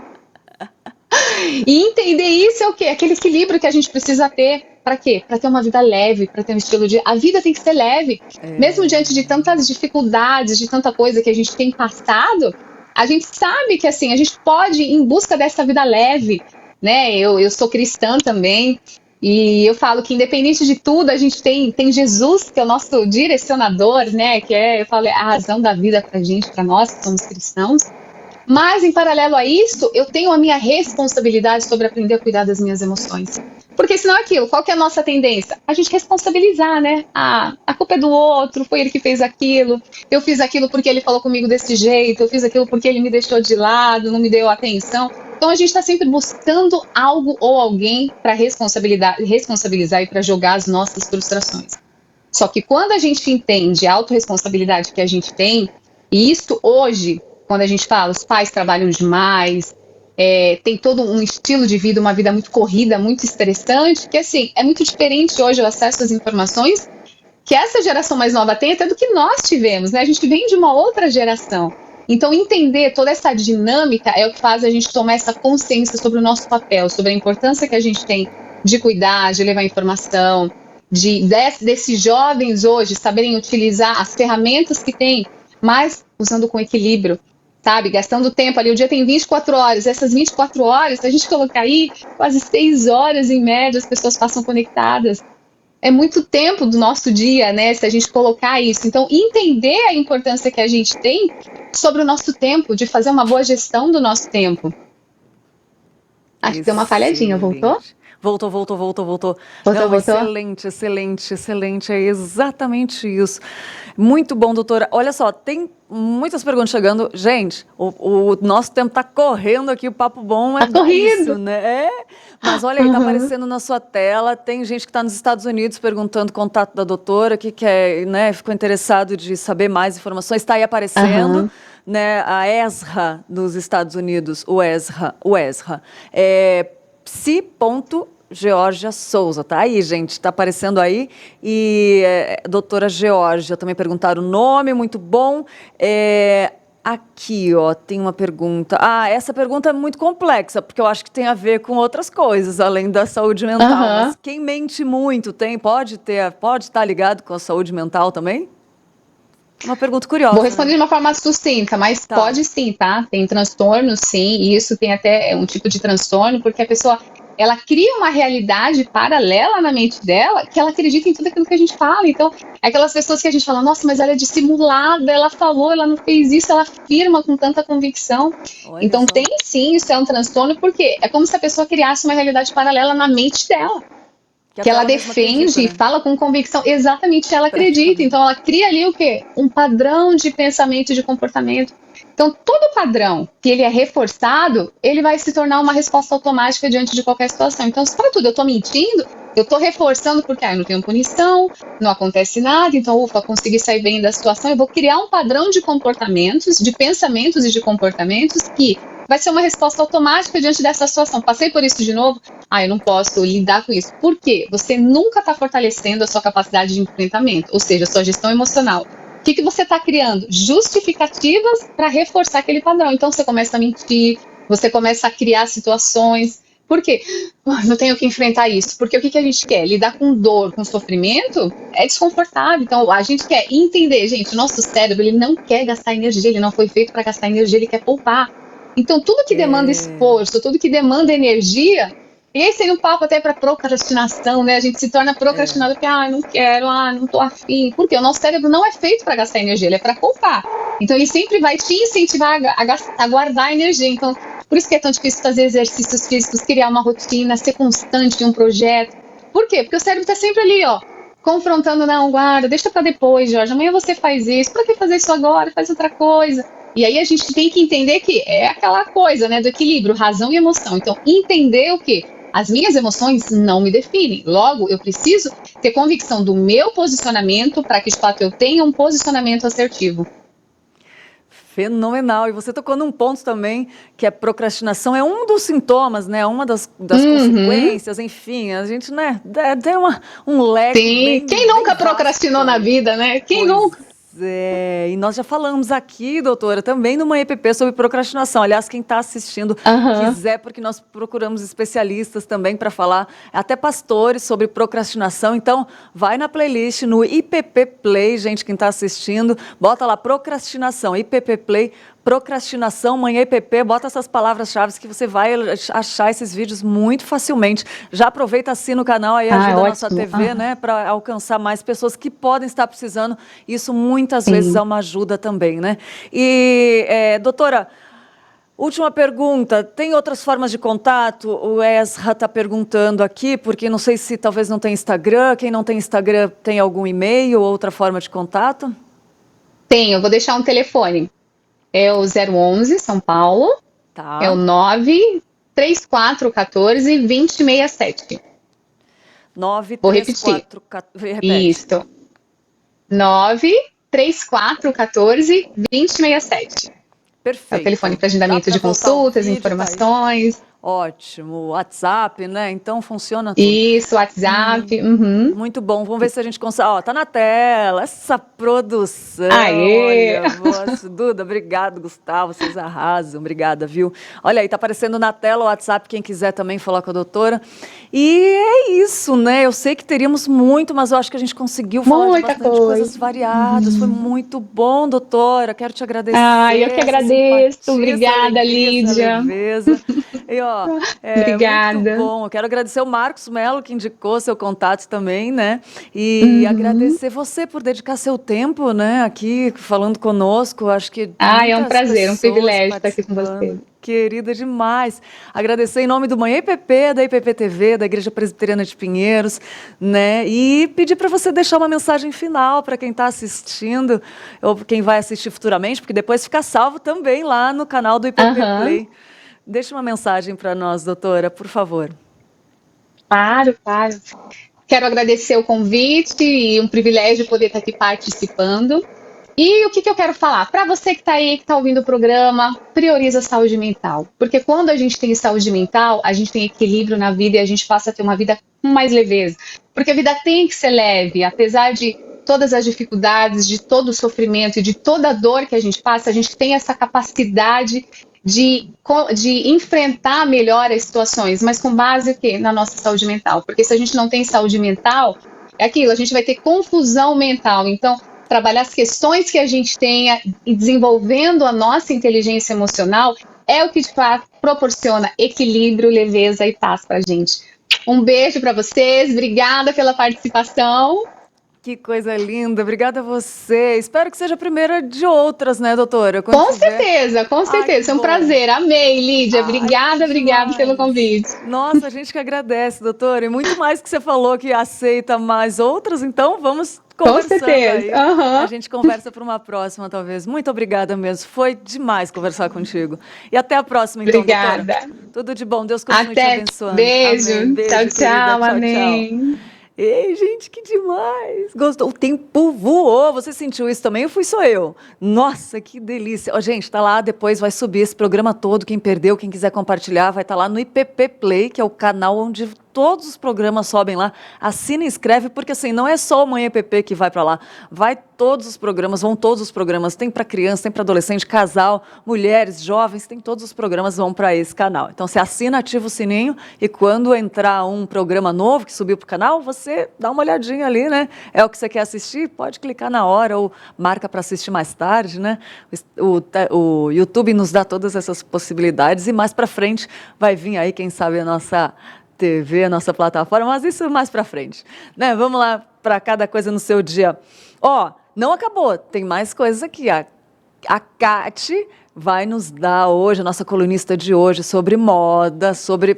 E entender isso é o quê? Aquele equilíbrio que a gente precisa ter. Para quê? Para ter uma vida leve, para ter um estilo de... A vida tem que ser leve. Mesmo diante de tantas dificuldades, de tanta coisa que a gente tem passado, a gente sabe que, assim, a gente pode ir em busca dessa vida leve, né? Eu sou cristã também, e eu falo que independente de tudo, a gente tem Jesus, que é o nosso direcionador, né? Que eu falo, é a razão da vida pra gente, para nós que somos cristãos. Mas, em paralelo a isso, eu tenho a minha responsabilidade sobre aprender a cuidar das minhas emoções. Porque senão é aquilo, qual que é a nossa tendência? A gente responsabilizar, né? A culpa é do outro, foi ele que fez aquilo, eu fiz aquilo porque ele falou comigo desse jeito, eu fiz aquilo porque ele me deixou de lado, não me deu atenção. Então a gente está sempre buscando algo ou alguém para responsabilizar e para jogar as nossas frustrações. Só que quando a gente entende a autorresponsabilidade que a gente tem, e isso hoje, quando a gente fala, os pais trabalham demais, tem todo um estilo de vida, uma vida muito corrida, muito estressante, que assim, é muito diferente hoje o acesso às informações que essa geração mais nova tem até do que nós tivemos, né? A gente vem de uma outra geração. Então, entender toda essa dinâmica é o que faz a gente tomar essa consciência sobre o nosso papel, sobre a importância que a gente tem de cuidar, de levar informação, desses jovens hoje saberem utilizar as ferramentas que tem, mas usando com equilíbrio. Sabe, gastando tempo ali, o dia tem 24 horas, essas 24 horas, se a gente colocar aí, quase 6 horas em média as pessoas passam conectadas. É muito tempo do nosso dia, né, se a gente colocar isso. Então, entender a importância que a gente tem sobre o nosso tempo, de fazer uma boa gestão do nosso tempo. Acho que deu uma falhadinha, voltou? Voltou. Voltou. Excelente, é exatamente isso. Muito bom, doutora. Olha só, tem muitas perguntas chegando. Gente, o nosso tempo está correndo aqui, o papo bom é isso, né? Mas olha aí, tá aparecendo na sua tela, tem gente que está nos Estados Unidos perguntando o contato da doutora, que quer, né, ficou interessado de saber mais informações, está aí aparecendo. Né, a ESRA dos Estados Unidos, o ESRA, Psi.Georgia Souza, tá aí, gente, tá aparecendo aí, e doutora Georgia, também perguntaram o nome, muito bom. Aqui, ó, tem uma pergunta. Essa pergunta é muito complexa, porque eu acho que tem a ver com outras coisas, além da saúde mental, mas quem mente muito pode estar ligado com a saúde mental também? Uma pergunta curiosa. Vou responder de uma forma sucinta, mas pode sim, tá? Tem transtorno, sim, e isso tem até um tipo de transtorno, porque a pessoa, ela cria uma realidade paralela na mente dela, que ela acredita em tudo aquilo que a gente fala. Então, é aquelas pessoas que a gente fala, nossa, mas ela é dissimulada, ela falou, ela não fez isso, ela afirma com tanta convicção. Então, tem sim, isso é um transtorno, porque é como se a pessoa criasse uma realidade paralela na mente dela. Que ela defende e fala com convicção, exatamente, ela acredita. Então, ela cria ali o quê? Um padrão de pensamento e de comportamento. Então, todo padrão que ele é reforçado, ele vai se tornar uma resposta automática diante de qualquer situação. Então, se para tudo eu estou mentindo, eu estou reforçando porque eu não tenho punição, não acontece nada, então, consegui sair bem da situação, eu vou criar um padrão de comportamentos, de pensamentos e de comportamentos que vai ser uma resposta automática diante dessa situação. Passei por isso de novo? Eu não posso lidar com isso. Por quê? Você nunca está fortalecendo a sua capacidade de enfrentamento, ou seja, a sua gestão emocional. O que você está criando? Justificativas para reforçar aquele padrão. Então, você começa a mentir, você começa a criar situações. Por quê? Eu tenho que enfrentar isso. Porque o que a gente quer? Lidar com dor, com sofrimento, é desconfortável. Então, a gente quer entender, gente, o nosso cérebro, ele não quer gastar energia, ele não foi feito para gastar energia, ele quer poupar. Então, tudo que demanda esforço, tudo que demanda energia, e esse é um papo até para procrastinação, né? A gente se torna procrastinador porque, não quero, não tô afim. Por quê? O nosso cérebro não é feito para gastar energia, ele é para poupar. Então, ele sempre vai te incentivar a guardar energia. Então, por isso que é tão difícil fazer exercícios físicos, criar uma rotina, ser constante em um projeto. Por quê? Porque o cérebro está sempre ali, confrontando, não, guarda, deixa para depois, Jorge, amanhã você faz isso, para que fazer isso agora? Faz outra coisa. E aí a gente tem que entender que é aquela coisa, né, do equilíbrio, razão e emoção. Então, entender o quê? As minhas emoções não me definem. Logo, eu preciso ter convicção do meu posicionamento para que, de fato, eu tenha um posicionamento assertivo. Fenomenal. E você tocou num ponto também, que a procrastinação é um dos sintomas, né? Uma das consequências, enfim, a gente, né, tem um leque. Sim, quem nunca procrastinou na vida, né? Quem nunca? E nós já falamos aqui, doutora, também no Manhã EPP sobre procrastinação. Aliás, quem está assistindo quiser, porque nós procuramos especialistas também para falar, até pastores, sobre procrastinação. Então, vai na playlist, no IPP Play, gente, quem está assistindo, bota lá procrastinação, IPP Play, procrastinação, Manhã EPP, bota essas palavras-chave que você vai achar esses vídeos muito facilmente. Já aproveita, assina o canal aí, ajuda a nossa TV, né, para alcançar mais pessoas que podem estar precisando. Isso muitas vezes é uma ajuda também, né? E, doutora, última pergunta, tem outras formas de contato? O Ezra está perguntando aqui, porque não sei se talvez não tem Instagram, quem não tem Instagram tem algum e-mail, outra forma de contato? Tem, eu vou deixar um telefone. É o 011, São Paulo. Tá. É o 93414-2067. Vou repetir. Isso. 93414-2067. Perfeito. É o telefone para agendamento de consultas, informações. Ótimo. WhatsApp, né? Então funciona tudo. Isso, WhatsApp. Muito bom. Vamos ver se a gente consegue. Tá na tela. Essa produção. Aê! Olha, Duda, obrigado, Gustavo. Vocês arrasam. Obrigada, viu? Olha aí, tá aparecendo na tela o WhatsApp, quem quiser também falar com a doutora. E é isso, né? Eu sei que teríamos muito, mas eu acho que a gente conseguiu falar de bastante coisas variadas. Foi muito bom, doutora. Quero te agradecer. Eu que agradeço. Obrigada, Lídia. E, obrigada. Muito bom. Eu quero agradecer o Marcos Melo, que indicou seu contato também, né? E agradecer você por dedicar seu tempo, né? Aqui, falando conosco. Acho que é um prazer, um privilégio estar aqui com você. Querida demais. Agradecer em nome do Manhã IPP, da IPP TV, da Igreja Presbiteriana de Pinheiros, né? E pedir para você deixar uma mensagem final para quem está assistindo, ou quem vai assistir futuramente, porque depois fica salvo também lá no canal do IPP Play. Deixe uma mensagem para nós, doutora, por favor. Claro. Quero agradecer o convite e um privilégio poder estar aqui participando. E o que eu quero falar? Para você que está aí, que está ouvindo o programa, prioriza a saúde mental. Porque quando a gente tem saúde mental, a gente tem equilíbrio na vida e a gente passa a ter uma vida com mais leveza. Porque a vida tem que ser leve, apesar de todas as dificuldades, de todo o sofrimento e de toda a dor que a gente passa, a gente tem essa capacidade de enfrentar melhor as situações, mas com base o quê? Na nossa saúde mental. Porque se a gente não tem saúde mental, é aquilo, a gente vai ter confusão mental. Então, trabalhar as questões que a gente tenha e desenvolvendo a nossa inteligência emocional é o que, de fato, proporciona equilíbrio, leveza e paz pra gente. Um beijo para vocês, obrigada pela participação. Que coisa linda, obrigada a você. Espero que seja a primeira de outras, né, doutora? Com certeza. É um prazer. Amei, Lídia. Obrigada pelo convite. Nossa, a gente que agradece, doutora. E muito mais que você falou que aceita mais outras, então vamos conversando. Com certeza. A gente conversa para uma próxima, talvez. Muito obrigada mesmo. Foi demais conversar contigo. E até a próxima, então, obrigada. Doutora. Tudo de bom. Deus continue te abençoando. Beijo. Amém. Beijo, tchau, querida. amém. Tchau. Ei, gente, que demais! Gostou? O tempo voou. Você sentiu isso também? Ou fui só eu? Nossa, que delícia! Gente, tá lá, depois vai subir esse programa todo. Quem perdeu, quem quiser compartilhar, vai estar lá no IPP Play, que é o canal onde todos os programas sobem lá. Assina e inscreve, porque assim, não é só o Manhã EPP que vai para lá. Vai todos os programas, vão todos os programas. Tem para criança, tem para adolescente, casal, mulheres, jovens, tem todos os programas vão para esse canal. Então, você assina, ativa o sininho e quando entrar um programa novo que subiu para o canal, você dá uma olhadinha ali, né? É o que você quer assistir? Pode clicar na hora ou marca para assistir mais tarde, né? O YouTube nos dá todas essas possibilidades e mais para frente vai vir aí, quem sabe, a nossa TV, a nossa plataforma, mas isso mais para frente, né? Vamos lá para cada coisa no seu dia. Ó, não acabou, tem mais coisas aqui. A Kati vai nos dar hoje, a nossa colunista de hoje, sobre moda,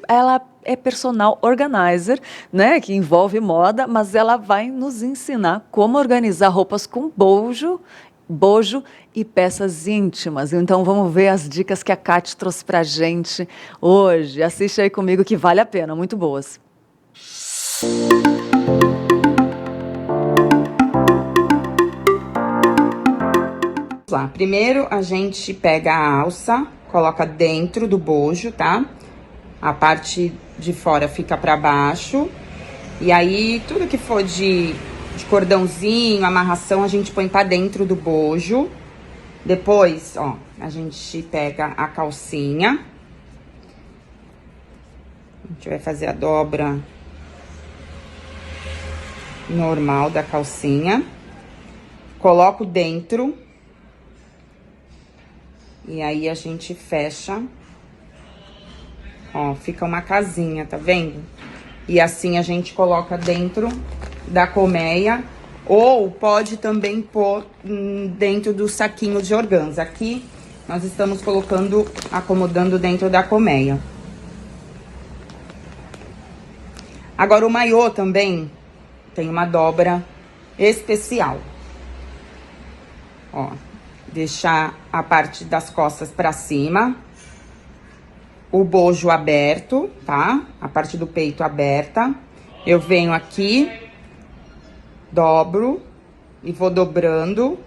ela é personal organizer, né, que envolve moda, mas ela vai nos ensinar como organizar roupas com bojo e peças íntimas. Então vamos ver as dicas que a Kati trouxe pra gente hoje. Assiste aí comigo que vale a pena, muito boas. Lá. Primeiro a gente pega a alça, coloca dentro do bojo, tá? A parte de fora fica para baixo. E aí tudo que for de cordãozinho, amarração, a gente põe para dentro do bojo. Depois, ó, a gente pega a calcinha. A gente vai fazer a dobra normal da calcinha. Coloco dentro. E aí a gente fecha, ó, fica uma casinha, tá vendo? E assim a gente coloca dentro da colmeia, ou pode também pôr dentro do saquinho de organza. Aqui nós estamos colocando, acomodando dentro da colmeia. Agora o maiô também tem uma dobra especial, ó. Deixar a parte das costas pra cima, o bojo aberto, tá? A parte do peito aberta. Eu venho aqui, dobro e vou dobrando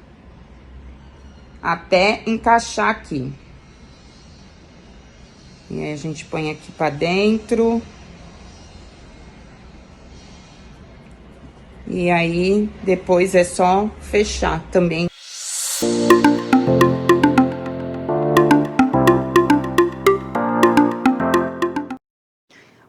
até encaixar aqui. E aí a gente põe aqui pra dentro. E aí depois é só fechar também.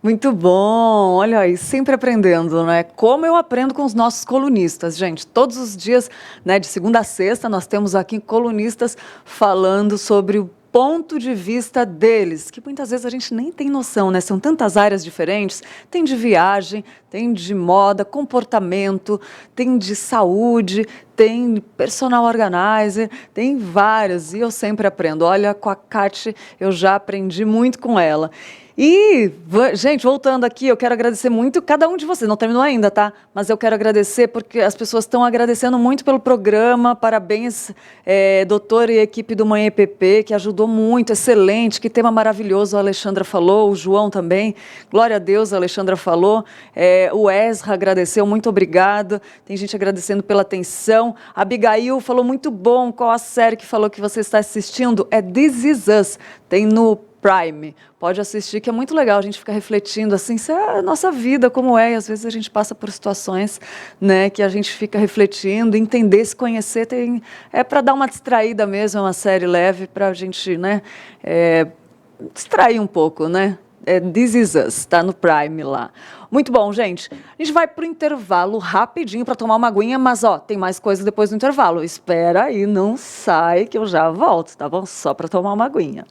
Muito bom, olha aí, sempre aprendendo, né? Como eu aprendo com os nossos colunistas, gente. Todos os dias, né, de segunda a sexta, nós temos aqui colunistas falando sobre o ponto de vista deles, que muitas vezes a gente nem tem noção, né? São tantas áreas diferentes, tem de viagem, tem de moda, comportamento, tem de saúde, tem personal organizer, tem vários, e eu sempre aprendo. Olha, com a Kati eu já aprendi muito com ela. E, gente, voltando aqui, eu quero agradecer muito cada um de vocês. Não terminou ainda, tá? Mas eu quero agradecer porque as pessoas estão agradecendo muito pelo programa. Parabéns, doutor e equipe do Manhã EPP, que ajudou muito, excelente. Que tema maravilhoso a Alexandra falou, o João também. Glória a Deus, a Alexandra falou. O Ezra agradeceu, muito obrigado. Tem gente agradecendo pela atenção. A Abigail falou muito bom. Qual a série que falou que você está assistindo? É This Is Us. Tem no Prime. Pode assistir, que é muito legal a gente ficar refletindo assim, se é a nossa vida como é, e às vezes a gente passa por situações, né, que a gente fica refletindo, entender, se conhecer, é para dar uma distraída mesmo, é uma série leve para a gente, né, distrair um pouco, né. This Is Us, está no Prime lá. Muito bom, gente. A gente vai para o intervalo rapidinho para tomar uma aguinha, mas ó, tem mais coisas depois do intervalo. Espera aí, não sai que eu já volto, tá bom? Só para tomar uma aguinha.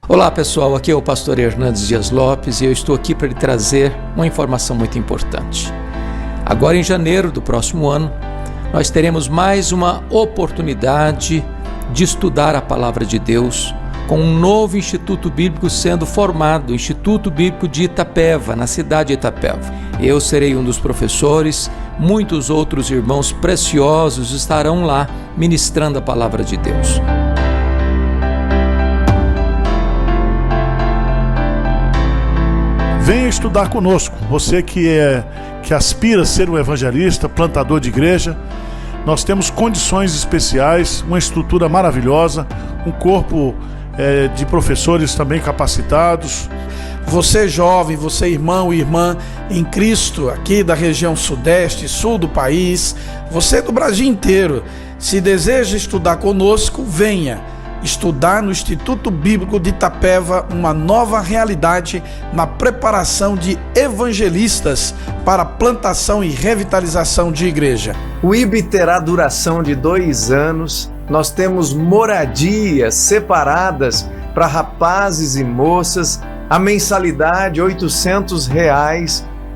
Olá pessoal, aqui é o pastor Hernandes Dias Lopes e eu estou aqui para lhe trazer uma informação muito importante. Agora em janeiro do próximo ano, nós teremos mais uma oportunidade de estudar a Palavra de Deus com um novo Instituto Bíblico sendo formado, o Instituto Bíblico de Itapeva, na cidade de Itapeva. Eu serei um dos professores, muitos outros irmãos preciosos estarão lá ministrando a Palavra de Deus. Venha estudar conosco, você que aspira a ser um evangelista, plantador de igreja, Nós temos condições especiais, uma estrutura maravilhosa, um corpo de professores também capacitados. Você jovem, você irmão e irmã em Cristo, aqui da região sudeste, sul do país, você do Brasil inteiro, se deseja estudar conosco, venha estudar no Instituto Bíblico de Itapeva uma nova realidade na preparação de evangelistas para plantação e revitalização de igreja. O IB terá duração de 2 anos. Nós temos moradias separadas para rapazes e moças, a mensalidade R$ 800.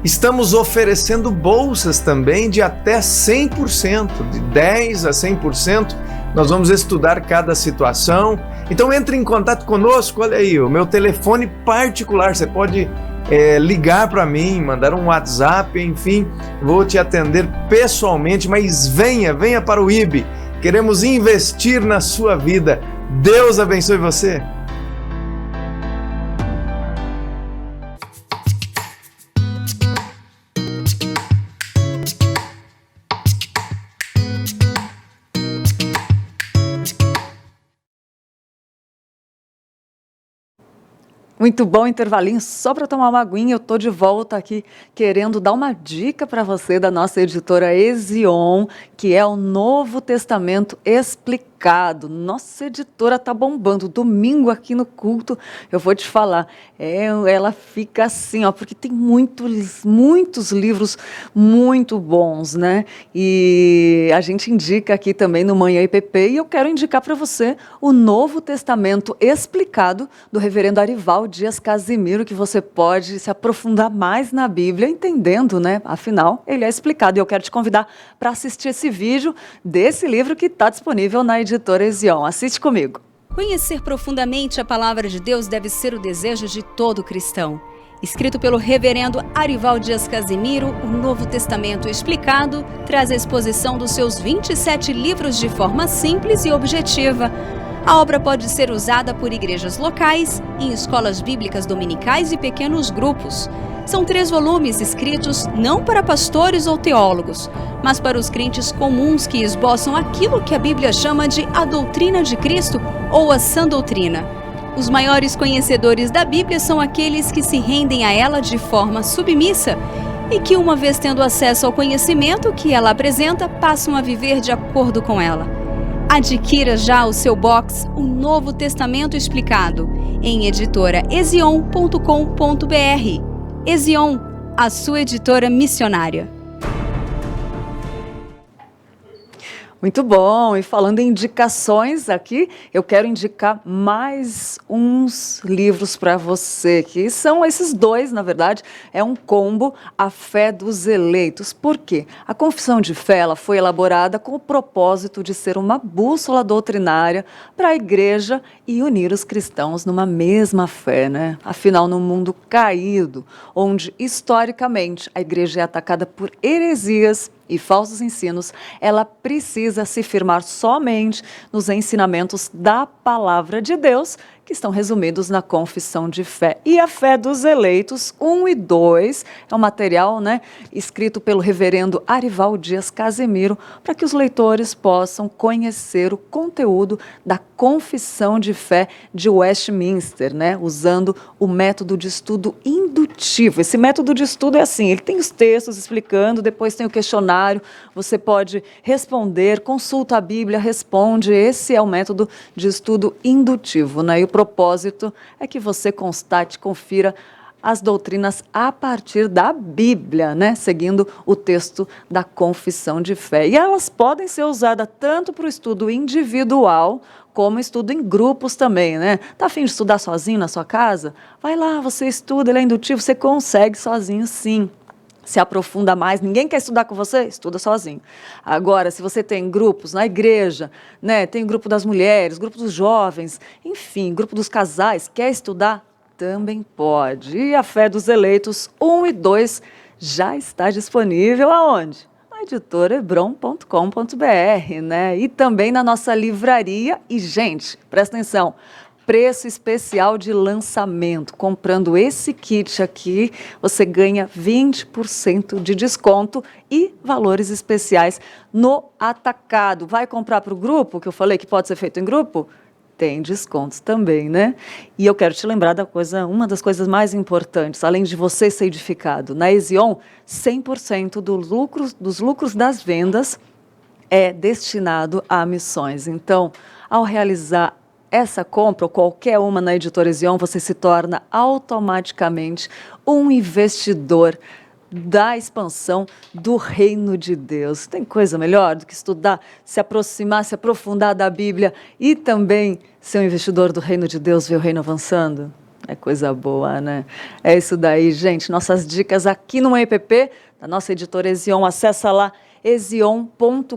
Estamos oferecendo bolsas também de até 100%, de 10% a 100%. Nós vamos estudar cada situação. Então entre em contato conosco, olha aí, o meu telefone particular, você pode ligar para mim, mandar um WhatsApp, enfim, vou te atender pessoalmente, mas venha para o IB. Queremos investir na sua vida. Deus abençoe você. Muito bom, intervalinho, só para tomar uma aguinha. Eu estou de volta aqui querendo dar uma dica para você da nossa editora Ezion, que é o Novo Testamento Explicado. Nossa editora tá bombando. Domingo aqui no culto, eu vou te falar, ela fica assim, ó, porque tem muitos livros muito bons, né? E a gente indica aqui também no Manhã IPP, e eu quero indicar para você o Novo Testamento Explicado, do reverendo Arival Dias Casimiro, que você pode se aprofundar mais na Bíblia, entendendo, né? Afinal, ele é explicado. E eu quero te convidar para assistir esse vídeo desse livro que está disponível na editora Ezion. Assiste comigo. Conhecer profundamente a palavra de Deus deve ser o desejo de todo cristão. Escrito pelo reverendo Arival Dias Casimiro, o Novo Testamento Explicado traz a exposição dos seus 27 livros de forma simples e objetiva. A obra pode ser usada por igrejas locais, em escolas bíblicas dominicais e pequenos grupos. São 3 volumes escritos não para pastores ou teólogos, mas para os crentes comuns que esboçam aquilo que a Bíblia chama de a doutrina de Cristo ou a sã doutrina. Os maiores conhecedores da Bíblia são aqueles que se rendem a ela de forma submissa e que, uma vez tendo acesso ao conhecimento que ela apresenta, passam a viver de acordo com ela. Adquira já o seu box, o Novo Testamento Explicado, em editoraezion.com.br. Ezion, a sua editora missionária. Muito bom, e falando em indicações aqui, eu quero indicar mais uns livros para você, que são esses 2, na verdade, é um combo, A Fé dos Eleitos. Por quê? A Confissão de Fé ela foi elaborada com o propósito de ser uma bússola doutrinária para a igreja e unir os cristãos numa mesma fé, né? Afinal, num mundo caído, onde historicamente a igreja é atacada por heresias e falsos ensinos, ela precisa se firmar somente nos ensinamentos da palavra de Deus, que estão resumidos na Confissão de Fé. E a Fé dos Eleitos, 1 e 2, é um material, né, escrito pelo reverendo Arival Dias Casimiro, para que os leitores possam conhecer o conteúdo da Confissão de Fé de Westminster, né, usando o método de estudo indutivo. Esse método de estudo é assim, ele tem os textos explicando, depois tem o questionário, você pode responder, consulta a Bíblia, responde. Esse é o método de estudo indutivo, né? E o propósito é que você constate, confira as doutrinas a partir da Bíblia, né? Seguindo o texto da Confissão de Fé. E elas podem ser usadas tanto para o estudo individual, como estudo em grupos também, né? Tá a fim de estudar sozinho na sua casa? Vai lá, você estuda, ele é indutivo, você consegue sozinho sim. Se aprofunda mais, ninguém quer estudar com você? Estuda sozinho. Agora, se você tem grupos na igreja, né, tem grupo das mulheres, grupo dos jovens, enfim, grupo dos casais, quer estudar? Também pode. E a Fé dos Eleitos 1 e 2 já está disponível aonde? Na editoraebron.com.br, né? E também na nossa livraria. E, gente, presta atenção, preço especial de lançamento. Comprando esse kit aqui, você ganha 20% de desconto e valores especiais no atacado. Vai comprar para o grupo, que eu falei que pode ser feito em grupo? Tem descontos também, né? E eu quero te lembrar uma das coisas mais importantes, além de você ser edificado. Na Ezion, 100% dos lucros das vendas é destinado a missões. Então, ao realizar essa compra, ou qualquer uma na Editora Ezion, você se torna automaticamente um investidor da expansão do reino de Deus. Tem coisa melhor do que estudar, se aproximar, se aprofundar da Bíblia e também ser um investidor do reino de Deus, ver o reino avançando? É coisa boa, né? É isso daí, gente. Nossas dicas aqui no EPP, da nossa Editora Ezion. Acessa lá, ezion.com.br,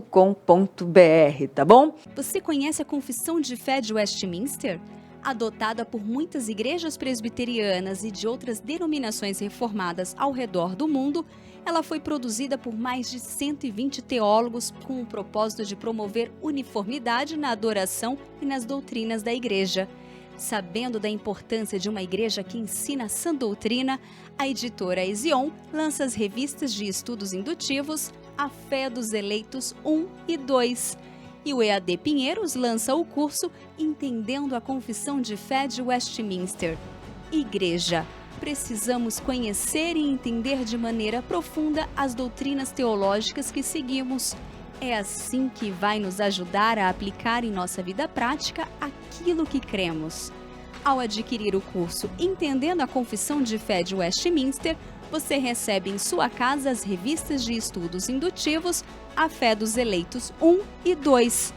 tá bom? Você conhece a Confissão de Fé de Westminster? Adotada por muitas igrejas presbiterianas e de outras denominações reformadas ao redor do mundo, ela foi produzida por mais de 120 teólogos com o propósito de promover uniformidade na adoração e nas doutrinas da igreja. Sabendo da importância de uma igreja que ensina a sã doutrina, a editora Ezion lança as revistas de estudos indutivos A Fé dos Eleitos 1 e 2. E o EAD Pinheiros lança o curso Entendendo a Confissão de Fé de Westminster. Igreja, precisamos conhecer e entender de maneira profunda as doutrinas teológicas que seguimos. É assim que vai nos ajudar a aplicar em nossa vida prática aquilo que cremos. Ao adquirir o curso Entendendo a Confissão de Fé de Westminster, você recebe em sua casa as revistas de estudos indutivos A Fé dos Eleitos 1 e 2.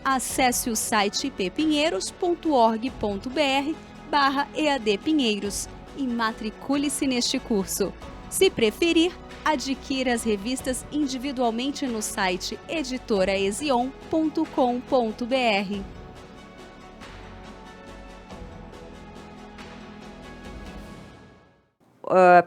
Acesse o site ippinheiros.org.br/EAD-Pinheiros e matricule-se neste curso. Se preferir, adquira as revistas individualmente no site editoraezion.com.br.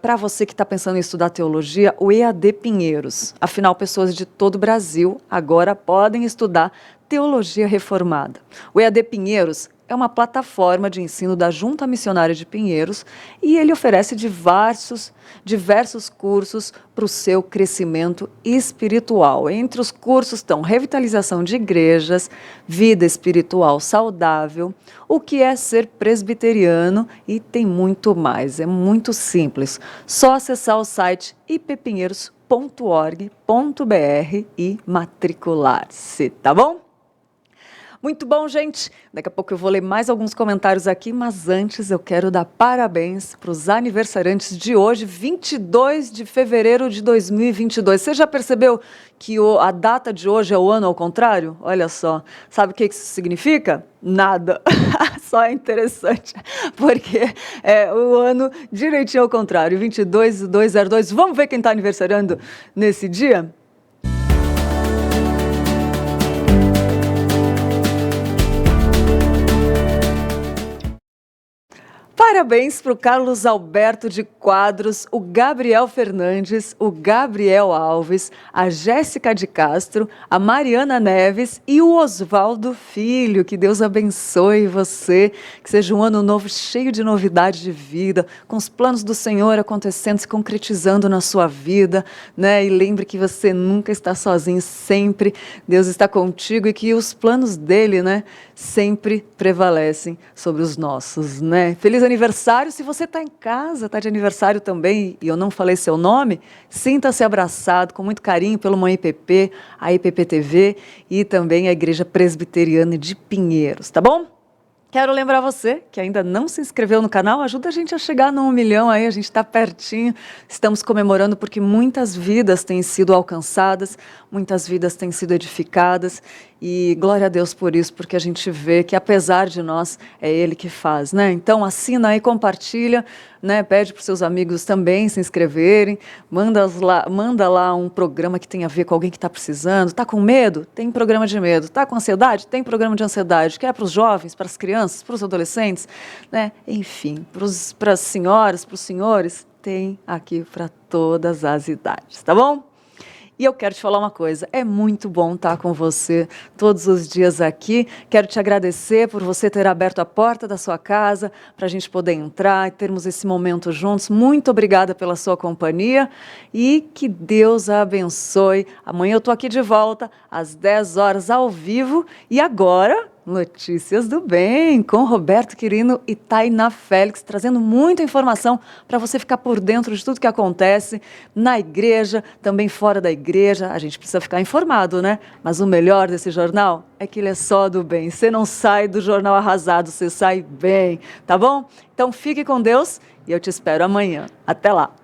Para você que está pensando em estudar teologia, o EAD Pinheiros. Afinal, pessoas de todo o Brasil agora podem estudar teologia reformada. O EAD Pinheiros é uma plataforma de ensino da Junta Missionária de Pinheiros e ele oferece diversos cursos para o seu crescimento espiritual. Entre os cursos estão revitalização de igrejas, vida espiritual saudável, o que é ser presbiteriano e tem muito mais. É muito simples. Só acessar o site ippinheiros.org.br e matricular-se, tá bom? Muito bom, gente. Daqui a pouco eu vou ler mais alguns comentários aqui, mas antes eu quero dar parabéns para os aniversariantes de hoje, 22 de fevereiro de 2022. Você já percebeu que a data de hoje é o ano ao contrário? Olha só. Sabe o que isso significa? Nada. Só é interessante, porque é o ano direitinho ao contrário, 22/2/02. Vamos ver quem está aniversariando nesse dia? Parabéns para o Carlos Alberto de Quadros, o Gabriel Fernandes, o Gabriel Alves, a Jéssica de Castro, a Mariana Neves e o Oswaldo Filho. Que Deus abençoe você, que seja um ano novo cheio de novidade de vida, com os planos do Senhor acontecendo, se concretizando na sua vida, né? E lembre que você nunca está sozinho, sempre Deus está contigo e que os planos dele, né, sempre prevalecem sobre os nossos, né? Feliz aniversário, se você está em casa, está de aniversário também, e eu não falei seu nome, sinta-se abraçado com muito carinho pelo Mãe IPP, a IPP TV e também a Igreja Presbiteriana de Pinheiros, tá bom? Quero lembrar você que ainda não se inscreveu no canal, ajuda a gente a chegar no 1 milhão aí, a gente está pertinho, estamos comemorando porque muitas vidas têm sido alcançadas, muitas vidas têm sido edificadas e glória a Deus por isso, porque a gente vê que apesar de nós, é Ele que faz, né? Então assina aí, compartilha, né? Pede para os seus amigos também se inscreverem, manda lá um programa que tem a ver com alguém que está precisando, está com medo? Tem programa de medo, está com ansiedade? Tem programa de ansiedade, que é para os jovens, para as crianças, para os adolescentes, né? Enfim, para as senhoras, para os senhores, tem aqui para todas as idades, tá bom? E eu quero te falar uma coisa, é muito bom estar com você todos os dias aqui. Quero te agradecer por você ter aberto a porta da sua casa para a gente poder entrar e termos esse momento juntos. Muito obrigada pela sua companhia e que Deus a abençoe. Amanhã eu estou aqui de volta às 10 horas ao vivo e agora... Notícias do Bem, com Roberto Quirino e Tainá Félix, trazendo muita informação para você ficar por dentro de tudo que acontece na igreja, também fora da igreja. A gente precisa ficar informado, né? Mas o melhor desse jornal é que ele é só do bem. Você não sai do Jornal Arrasado, você sai bem, tá bom? Então fique com Deus e eu te espero amanhã. Até lá!